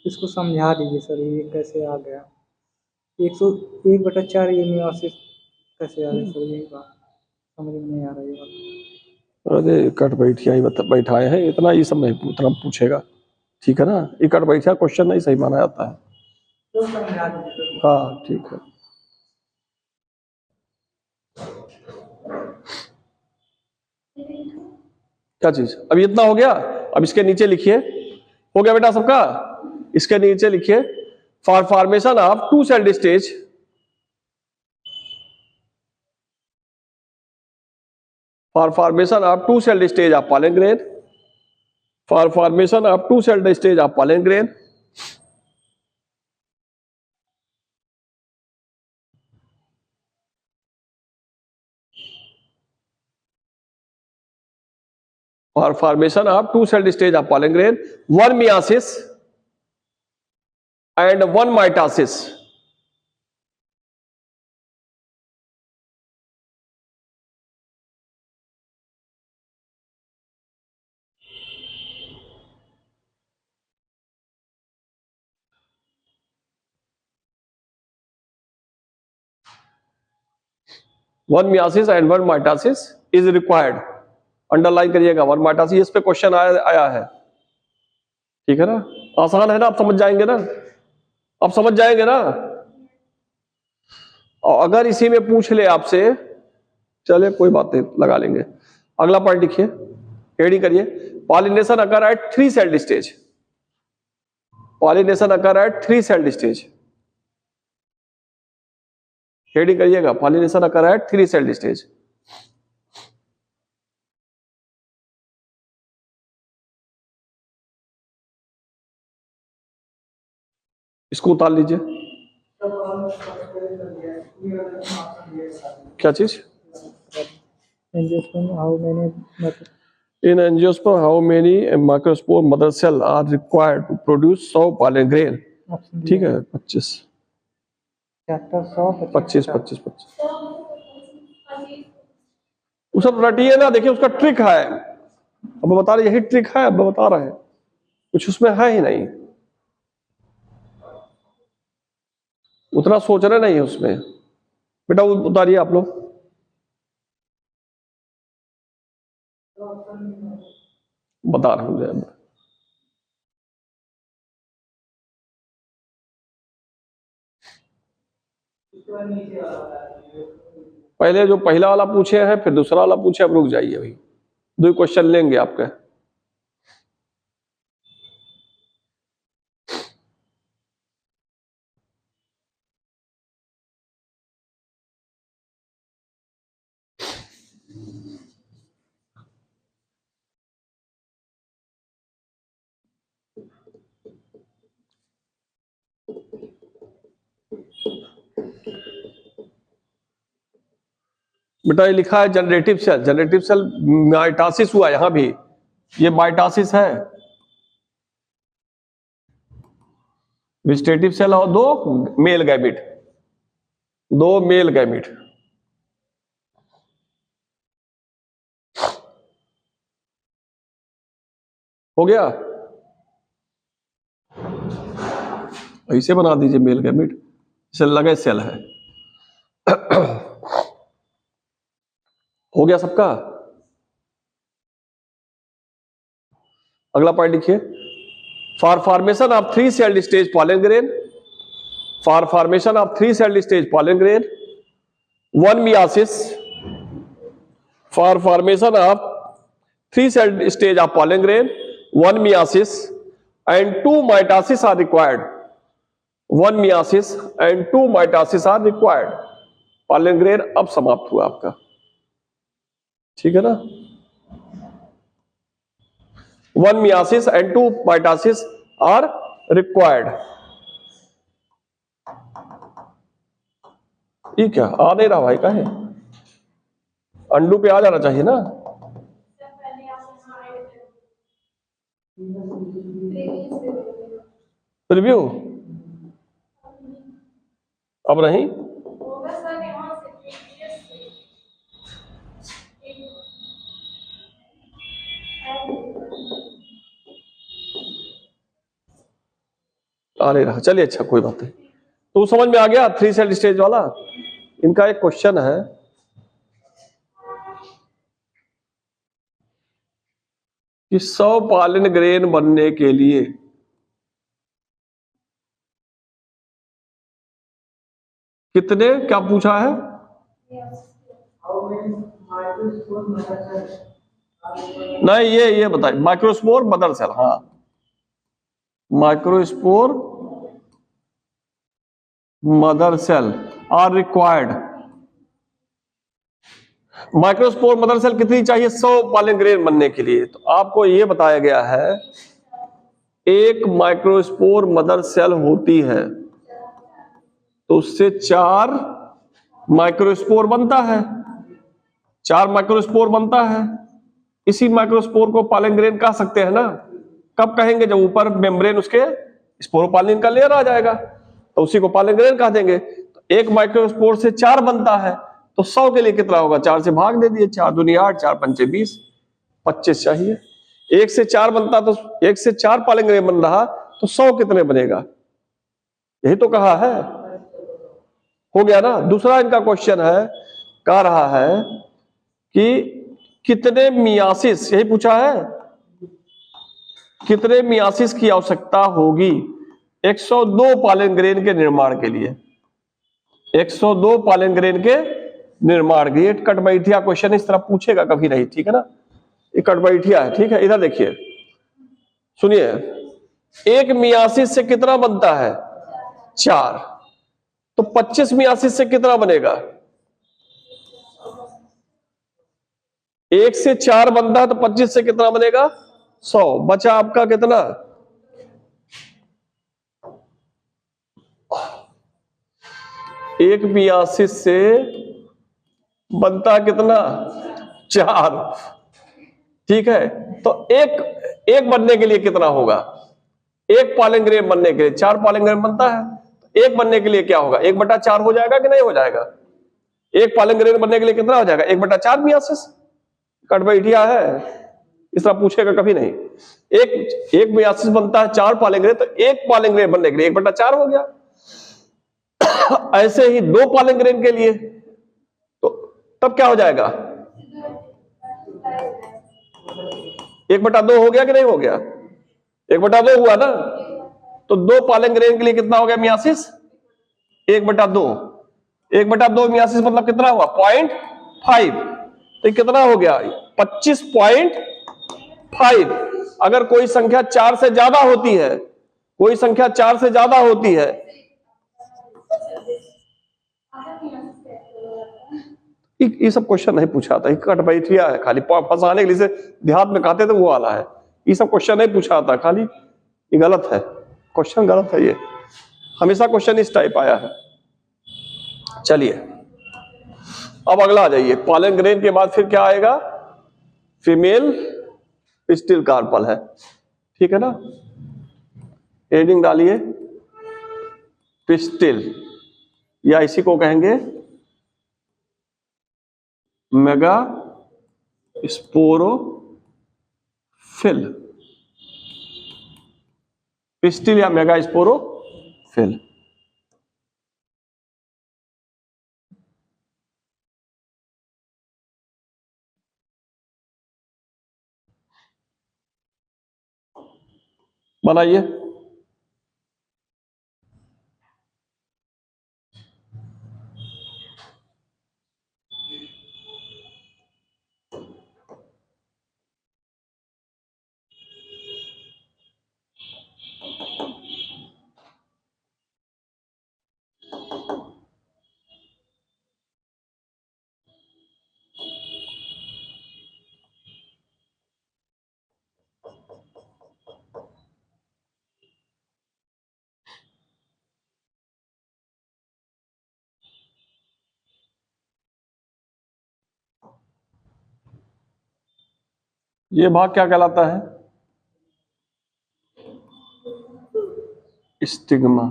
B: इसको समझा दीजिए सर, ये कैसे आ गया? 101/4 ये मियासिस कैसे आ गया सर? यही बात समझ में नहीं आ रही है।
A: अरे कट बैठिया ही बैठाए हैं, इतना ये सब नहीं उतना पूछेगा। ठीक है ना, ये कट बैठिया क्वेश्चन नहीं सही माना जाता है।
B: तो समझा दीजिए।
A: हाँ ठीक है। क्या चीज? अब इतना हो गया। अब इसके नीचे लिखिए, हो गया बेटा सबका? इसके नीचे लिखिए for formation of 2 cell stage, for formation of 2 cell stage of pollen grain, for formation of 2 cell stage of pollen grain, for formation of 2 cell stage of pollen grain, 1 meiosis and 1 mitosis. One meiosis and 1 mitosis is required. Underline करिएगा, 1 माइटासिस। इस पे question आया है। ठीक है ना, आसान है ना, आप समझ जाएंगे ना, आप समझ जाएंगे ना। और अगर इसी में पूछ ले आपसे, चले कोई बात नहीं, लगा लेंगे। अगला पॉइंट लिखिए, हेडिंग करिए pollination occur at 3 cell stage, pollination occur at 3 cell stage. Heading करिएगा pollination occur at 3 cell stage. इसको उतार लीजिए। क्या चीज?
B: Angiosperm how many
A: In angiosperm, how many microspore mother cell are required to produce 100 pollen grain? ठीक है, 25
B: chapter 100
A: 25 25 25। वो सब रटिए ना, देखिए उसका ट्रिक है। अब बता रहे, यही ट्रिक है, अब बता रहे हैं, कुछ उसमें है ही नहीं, उतना सोच रहे नहीं है उसमें। बेटा उतारिए आप लोग, बता रहा हूँ। पहले जो पहला वाला पूछे हैं फिर दूसरा वाला पूछे, अब रुक जाइए भाई, 2 क्वेश्चन लेंगे आपके। बेटा ये लिखा है generative cell, generative cell mitosis हुआ यहां भी, ये माइटोसिस है। वेजिटेटिव सेल और 2 मेल गैमेट, 2 मेल गैमेट। हो गया, ऐसे बना दीजिए मेल गैमेट, इसे लगे सेल है। हो गया सबका। अगला पॉइंट लिखिए, for formation of 3 celled stage pollen grain, for formation of 3 celled stage pollen grain, 1 meiosis, for formation of 3 celled stage of pollen grain, 1 meiosis and 2 mitosis are required, 1 meiosis and 2 mitosis are required. Pollen grain अब समाप्त हुआ आपका, ठीक है ना। 1 meiosis and 2 mitosis are required. ये क्या आ नहीं रहा भाई, काहे अंडू पे आ जाना चाहिए ना। रिव्यू अब नहीं, आ नहीं रहा, चलिए अच्छा कोई बात नहीं। तो समझ में आ गया 3 सेल स्टेज वाला। इनका एक क्वेश्चन है कि 100 पॉलन ग्रेन बनने के लिए कितने, क्या पूछा है, नहीं ये बताइए, माइक्रोस्पोर मदर सेल, हाँ microspore mother cell are required. Microspore mother cell कितनी चाहिए 100 पॉलन ग्रेन बनने के लिए? तो आपको यह बताया गया है, एक माइक्रोस्पोर मदर सेल होती है तो उससे 4 माइक्रोस्पोर बनता है, 4 माइक्रोस्पोर बनता है। इसी माइक्रोस्पोर को पॉलन ग्रेन कह सकते हैं ना। कब कहेंगे? जब ऊपर मेम्ब्रेन उसके स्पोरोपॉलिन का लेयर आ जाएगा तो उसी को पॉलन ग्रेन कह देंगे। तो एक माइक्रोस्पोर से 4 बनता है तो 100 के लिए कितना होगा? 4 से भाग दे दिए, 4 दूनी 8, 4 पंचे 20, 25 चाहिए। 1 से 4 बनता तो 1 से 4 पॉलन ग्रेन बन रहा तो 100 कितने बनेगा? यही तो कहा है, हो गया ना। दूसरा इनका क्वेश्चन है, कह रहा है कि कितने मियासिस, यही पूछा है, कितने मियासिस की आवश्यकता होगी 102 पॉलन ग्रेन के निर्माण के लिए? 102 पॉलन ग्रेन के निर्माण के लिए। कटबैठिया क्वेश्चन इस तरह पूछेगा कभी नहीं, ठीक है ना। ये कटबैठिया है, ठीक है। इधर देखिए, सुनिए, एक मियासिस से कितना बनता है? 4। तो 25 मियासिस से कितना बनेगा? 1 से 4 बनता है तो 25 से कितना बनेगा? 100। बचा आपका कितना? एक मियासिस से बनता कितना? 4, ठीक है। तो एक बनने के लिए कितना होगा? एक पॉलन ग्रेन बनने के लिए 4 पॉलन ग्रेन बनता है, तो एक बनने के लिए क्या होगा? 1/4 हो जाएगा कि नहीं हो जाएगा? एक पॉलन ग्रेन बनने के लिए कितना हो जाएगा? 1/4 मियासिस। कटबैठिया है, इस तरह पूछेगा कभी नहीं। एक मियासिस बनता है 4 पॉलन ग्रेन, तो एक पॉलन ग्रेन बनने के लिए 1/4 हो गया। ऐसे ही 2 पॉलन ग्रेन के लिए तो तब क्या हो जाएगा? 1/2 हो गया कि नहीं हो गया? 1/2 हुआ ना। तो 2 पॉलन ग्रेन के लिए कितना हो गया मियासिस? 1/2। 1/2 मियासिस मतलब कितना हुआ 0.5, तो कितना हो गया 25.5। अगर कोई संख्या 4 से ज्यादा होती है, कोई संख्या 4 से ज्यादा होती है, ये सब क्वेश्चन नहीं पूछा था, कट बैठिया है खाली फंसाने के लिए, देहात में कहते थे वो वाला है, ये सब क्वेश्चन नहीं पूछा था खाली, ये गलत है, क्वेश्चन गलत है, ये हमेशा क्वेश्चन इस टाइप आया है। चलिए अब अगला आ जाइए, पॉलन ग्रेन के बाद फिर क्या आएगा, फीमेल पिस्टिल कार्पल है, ठीक है ना, हेडिंग डालिए पिस्टिल, या इसी को कहेंगे मेगा स्पोरोफिल, पिस्टिल या मेगा स्पोरोफिल। बनाइए, ये भाग क्या कहलाता है, स्टिग्मा।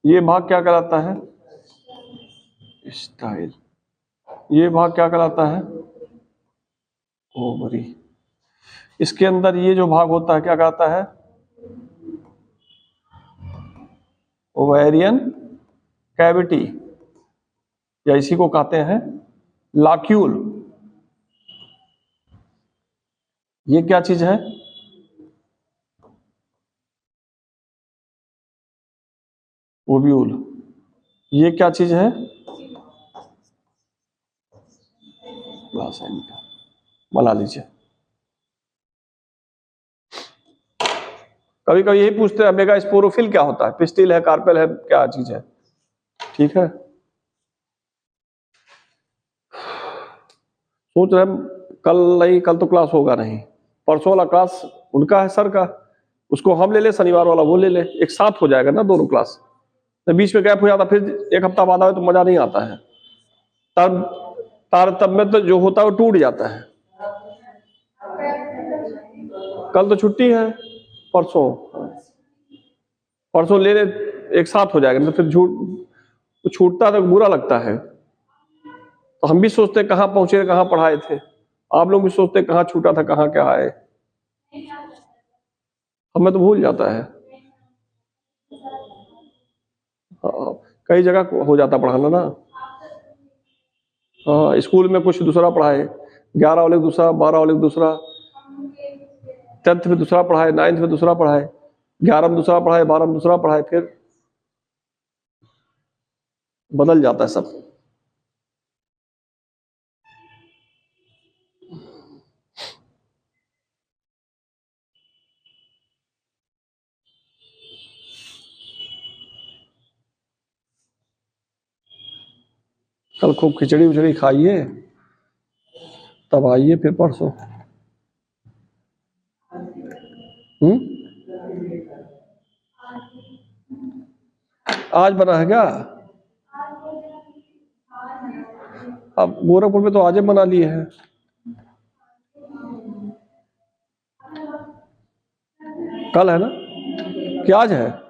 A: ये भाग क्या कहलाता है, स्टाइल। ये भाग क्या कहलाता है, ओवरी। इसके अंदर ये जो भाग होता है क्या कहलाता है, ओवेरियन कैविटी, या इसी को कहते हैं लाक्यूल। ये क्या चीज है, ओव्यूल। ये क्या चीज है, प्लासेंटा। बना लीजिए। कभी कभी यही पूछते हैं मेगा स्पोरोफिल क्या होता है, पिस्टिल है, कार्पेल है, क्या चीज है, ठीक है। सोच रहे कल नहीं, कल तो क्लास होगा नहीं, परसों वाला क्लास उनका है सर का, उसको हम ले ले, शनिवार वाला वो ले ले, एक साथ हो जाएगा ना दोनों क्लास। तो बीच में गैप हो जाता, फिर एक हफ्ता बाद आए तो मजा नहीं आता है, तारतम्य तो जो होता है वो टूट जाता है। कल तो छुट्टी है, परसों ले ले, एक साथ हो जाएगा, तो फिर छूटता तो बुरा लगता है। तो हम भी सोचते कहाँ पहुंचे, कहाँ पढ़ाए थे, आप लोग भी सोचते कहाँ छूटा था, कहाँ क्या आए, हमें तो भूल जाता है। हाँ, कई जगह हो जाता पढ़ाना ना। हाँ, स्कूल में कुछ दूसरा पढ़ाए, 11 वाले दूसरा, 12 वाले दूसरा, 10th में दूसरा पढ़ाए, 9th में दूसरा पढ़ाए, 11 में दूसरा पढ़ाए, 12 में दूसरा पढ़ाए, फिर बदल जाता है सब। कल खूब खिचड़ी उचड़ी खाइए, तब आइए फिर परसों। आज बना है क्या, अब गोरखपुर में तो आज ही बना लिए हैं। कल है ना, क्या आज है,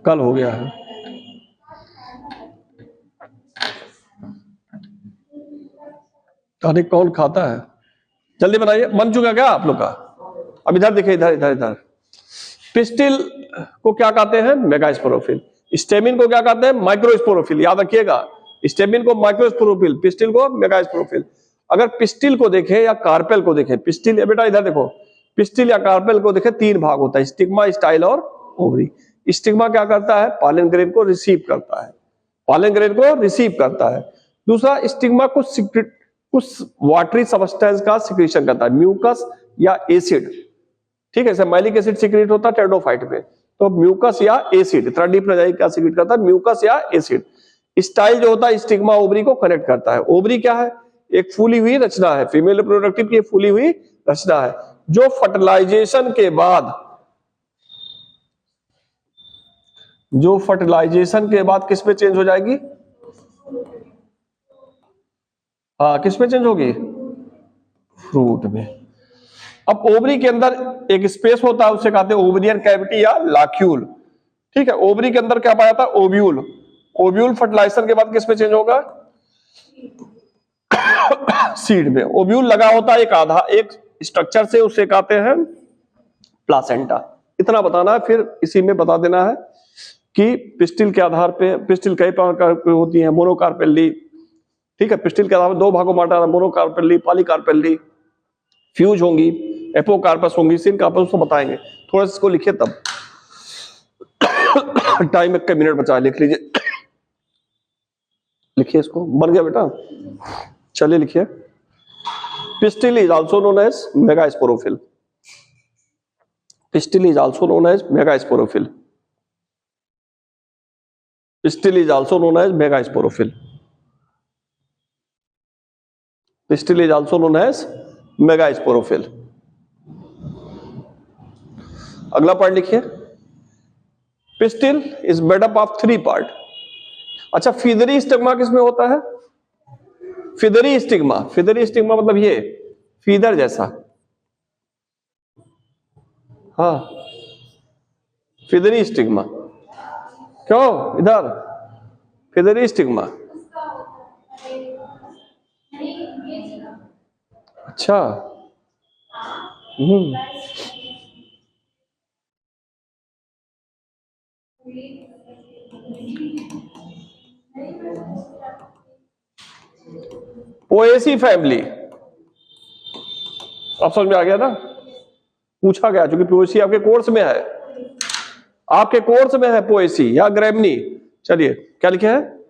A: कल हो गया है। अरे कौन खाता है, जल्दी बनाइए, बन चुका क्या आप लोग का। अब इधर देखिए, इधर इधर इधर, पिस्टिल को क्या कहते हैं, मेगास्पोरोफिल। स्टेमिन को क्या कहते हैं, माइक्रोस्पोरोफिल। याद रखिएगा, स्टेमिन को माइक्रोस्पोरोफिल, पिस्टिल को मेगास्पोरोफिल। अगर पिस्टिल को देखें या कार्पेल को देखें, पिस्टिल बेटा इधर देखो, पिस्टिल या कार्पेल को देखें 3 भाग होता है, स्टिग्मा, स्टाइल और ओवरी। स्टिग्मा क्या करता है? पॉलन ग्रेन को रिसीव करता है, पॉलन ग्रेन को रिसीव करता है। दूसरा, स्टिग्मा कुछ वाटरी सब्सटेंस का सिक्रीशन करता है, म्यूकस या एसिड। ठीक है, जैसे मैलिक एसिड सिक्रेट होता है टेरिडोफाइट में, तो म्यूकस या एसिड, इतना डीप न जाइए क्या सिक्रेट करता है, म्यूकस या एसिड। स्टाइल जो होता है स्टिग्मा ओवरी को कनेक्ट करता है। ओवरी क्या है? एक फूली हुई रचना है, फीमेल रिप्रोडक्टिव की फूली हुई रचना है, जो फर्टिलाइजेशन के बाद किस में चेंज हो जाएगी? हाँ, किस में चेंज होगी? फ्रूट में। अब ओवरी के अंदर एक स्पेस होता है, उसे कहते हैं ओवरियन कैविटी या लाक्यूल। ठीक है, ओवरी के अंदर क्या पाया था? ओव्यूल। ओव्यूल फर्टिलाइजेशन के बाद किस में चेंज होगा? सीड में। ओव्यूल लगा होता है एक स्ट्रक्चर से, उसे कहते हैं प्लासेंटा। इतना बताना है, फिर इसी में बता देना है कि पिस्टिल के आधार पे, पिस्टिल कई प्रकार की होती है, मोनोकार्पेली। ठीक है, पिस्टिल के आधार पर 2 भागों में बांटा, मोनोकार्पेली, पॉलीकार्पेली, फ्यूज होंगी, एपोकार्पस होंगी, सिनकार्पस, उसको बताएंगे। थोड़ा सा इसको लिखिए तब टाइम 1 मिनट बचा, लिख लीजिए, लिखिए इसको। बन गया बेटा? चलिए लिखिए। Pistil is also known as megasporophyll. Pistil is also known as megasporophyll. Pistil is also known as megasporophyll. Pistil is also known as megasporophyll. अगला पार्ट लिखिए। Pistil is made up of 3 part. अच्छा, feathery stigma किसमें होता है? फीदरी stigma. फीदरी stigma मतलब ये feather जैसा। हाँ, फीदरी स्टिग्मा। क्यों? इधर फीदरी स्टिग्मा। अच्छा, पोएसी फैमिली। अब समझ में आ गया ना? पूछा गया, क्योंकि पोएसी आपके कोर्स में है, आपके कोर्स में है पोएसी या ग्रेमनी। चलिए, क्या लिखे हैं?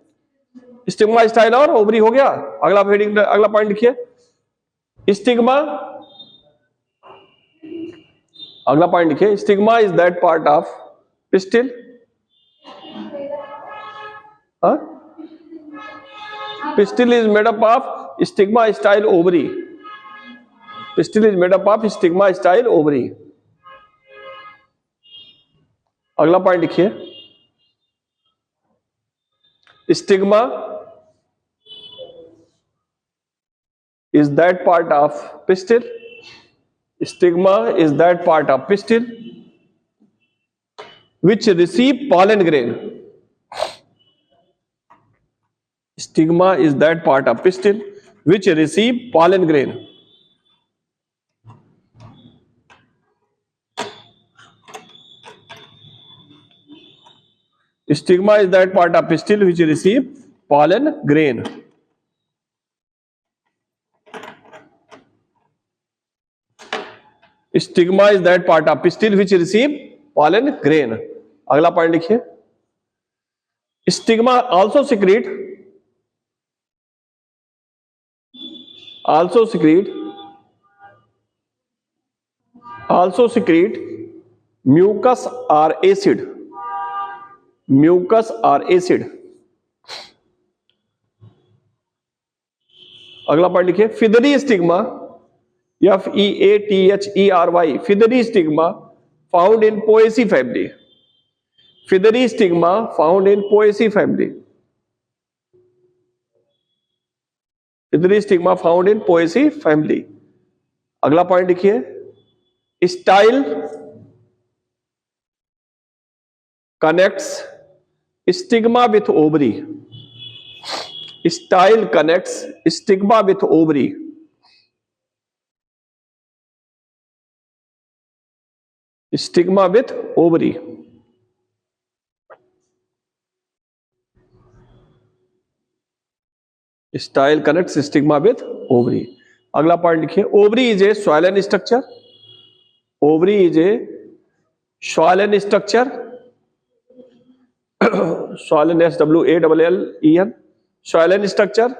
A: स्टिग्मा, स्टाइल और ओवरी हो गया। अगला हेडिंग, अगला पॉइंट लिखिए। स्टिग्मा, अगला पॉइंट लिखिए। Stigma is that part of pistil. Pistil is made up of stigma, style, ovary. Pistil is made up of stigma, style, ovary. अगला पॉइंट लिखिए। Stigma is that part of pistil. Stigma is that part of pistil which receive pollen grain. Stigma is that part of pistil which receive pollen grain. Stigma is that part of pistil which receive pollen grain. Stigma is that part of pistil which receive pollen grain. अगला point लिखिए। Stigma also secrete mucus or acid. Mucus or acid. अगला point लिखिए। Feathery stigma, FEATHERY, feathery stigma found in Poaceae family. Feathery stigma found in Poaceae family. Feathery stigma found in Poaceae family. अगला point लिखिए। Style connects stigma with ovary. Style connects stigma with ovary. Stigma with ovary. Style connects stigma with ovary. अगला point लिखिए। Ovary is a swollen structure. Ovary is a Schwann structure. Schwann, SWALLEN. Schwann structure.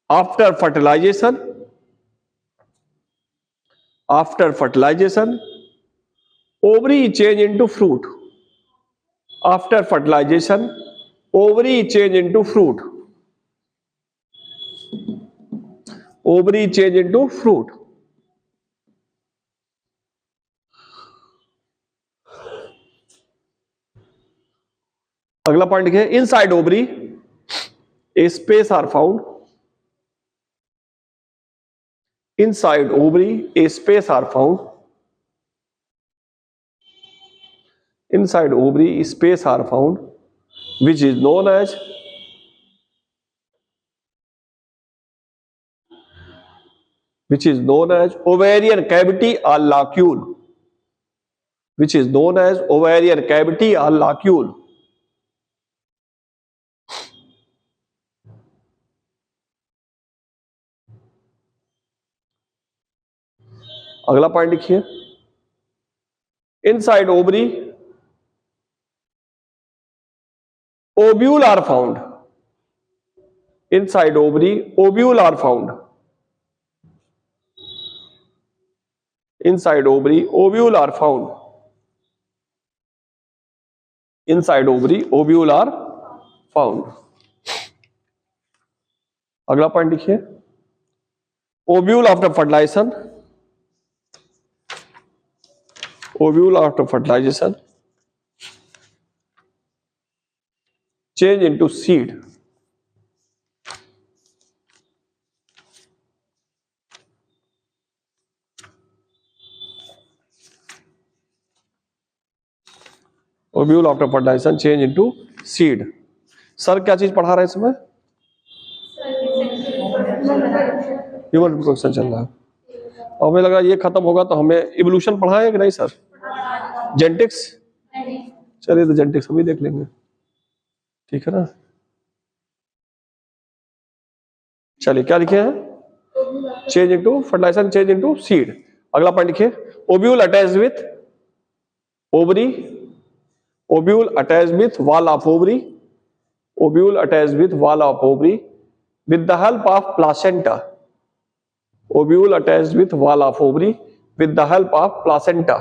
A: After fertilization, ovary change into fruit. After fertilization, ovary change into fruit. Ovary change into fruit. अगला point क्या है? Inside ovary a space are found. Inside ovary a space are found. Inside ovary space are found which is known as ovarian cavity or locule. Which is known as ovarian cavity or locule. अगला point लिखिए. Inside ovary ovule are found. Inside ovary ovule are found. Inside ovary ovule are found. Inside ovary ovule are found. अगला point लिखिए. Ovule after fertilization. Ovule after fertilization change into seed. Ovule after fertilization change into seed. Sir क्या चीज पढ़ा रहे हैं इसमें? Human reproduction चल रहा है. और हमें लगा ये खत्म होगा तो हमें इवोल्यूशन पढ़ाएं कि नहीं सर? जेनेटिक्स. चलिए तो जेनेटिक्स हम भी देख लेंगे. ठीक है ना. चलिए क्या लिखे हैं? Change into fertilization change into seed. अगला पॉइंट लिखिए. Ovule attach with ovary. Ovule attached with wall of ovary. Ovule attached with wall of ovary with the help of placenta. Ovule attached with wall of ovary with the help of placenta.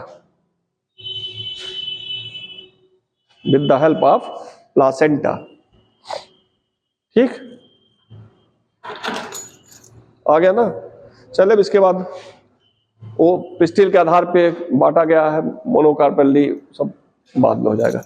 A: With the help of placenta. ठीक आ गया ना. चले अब इसके बाद वो pistil के आधार पे बांटा गया है. मोनोकार्पेली सब बाद में हो जाएगा.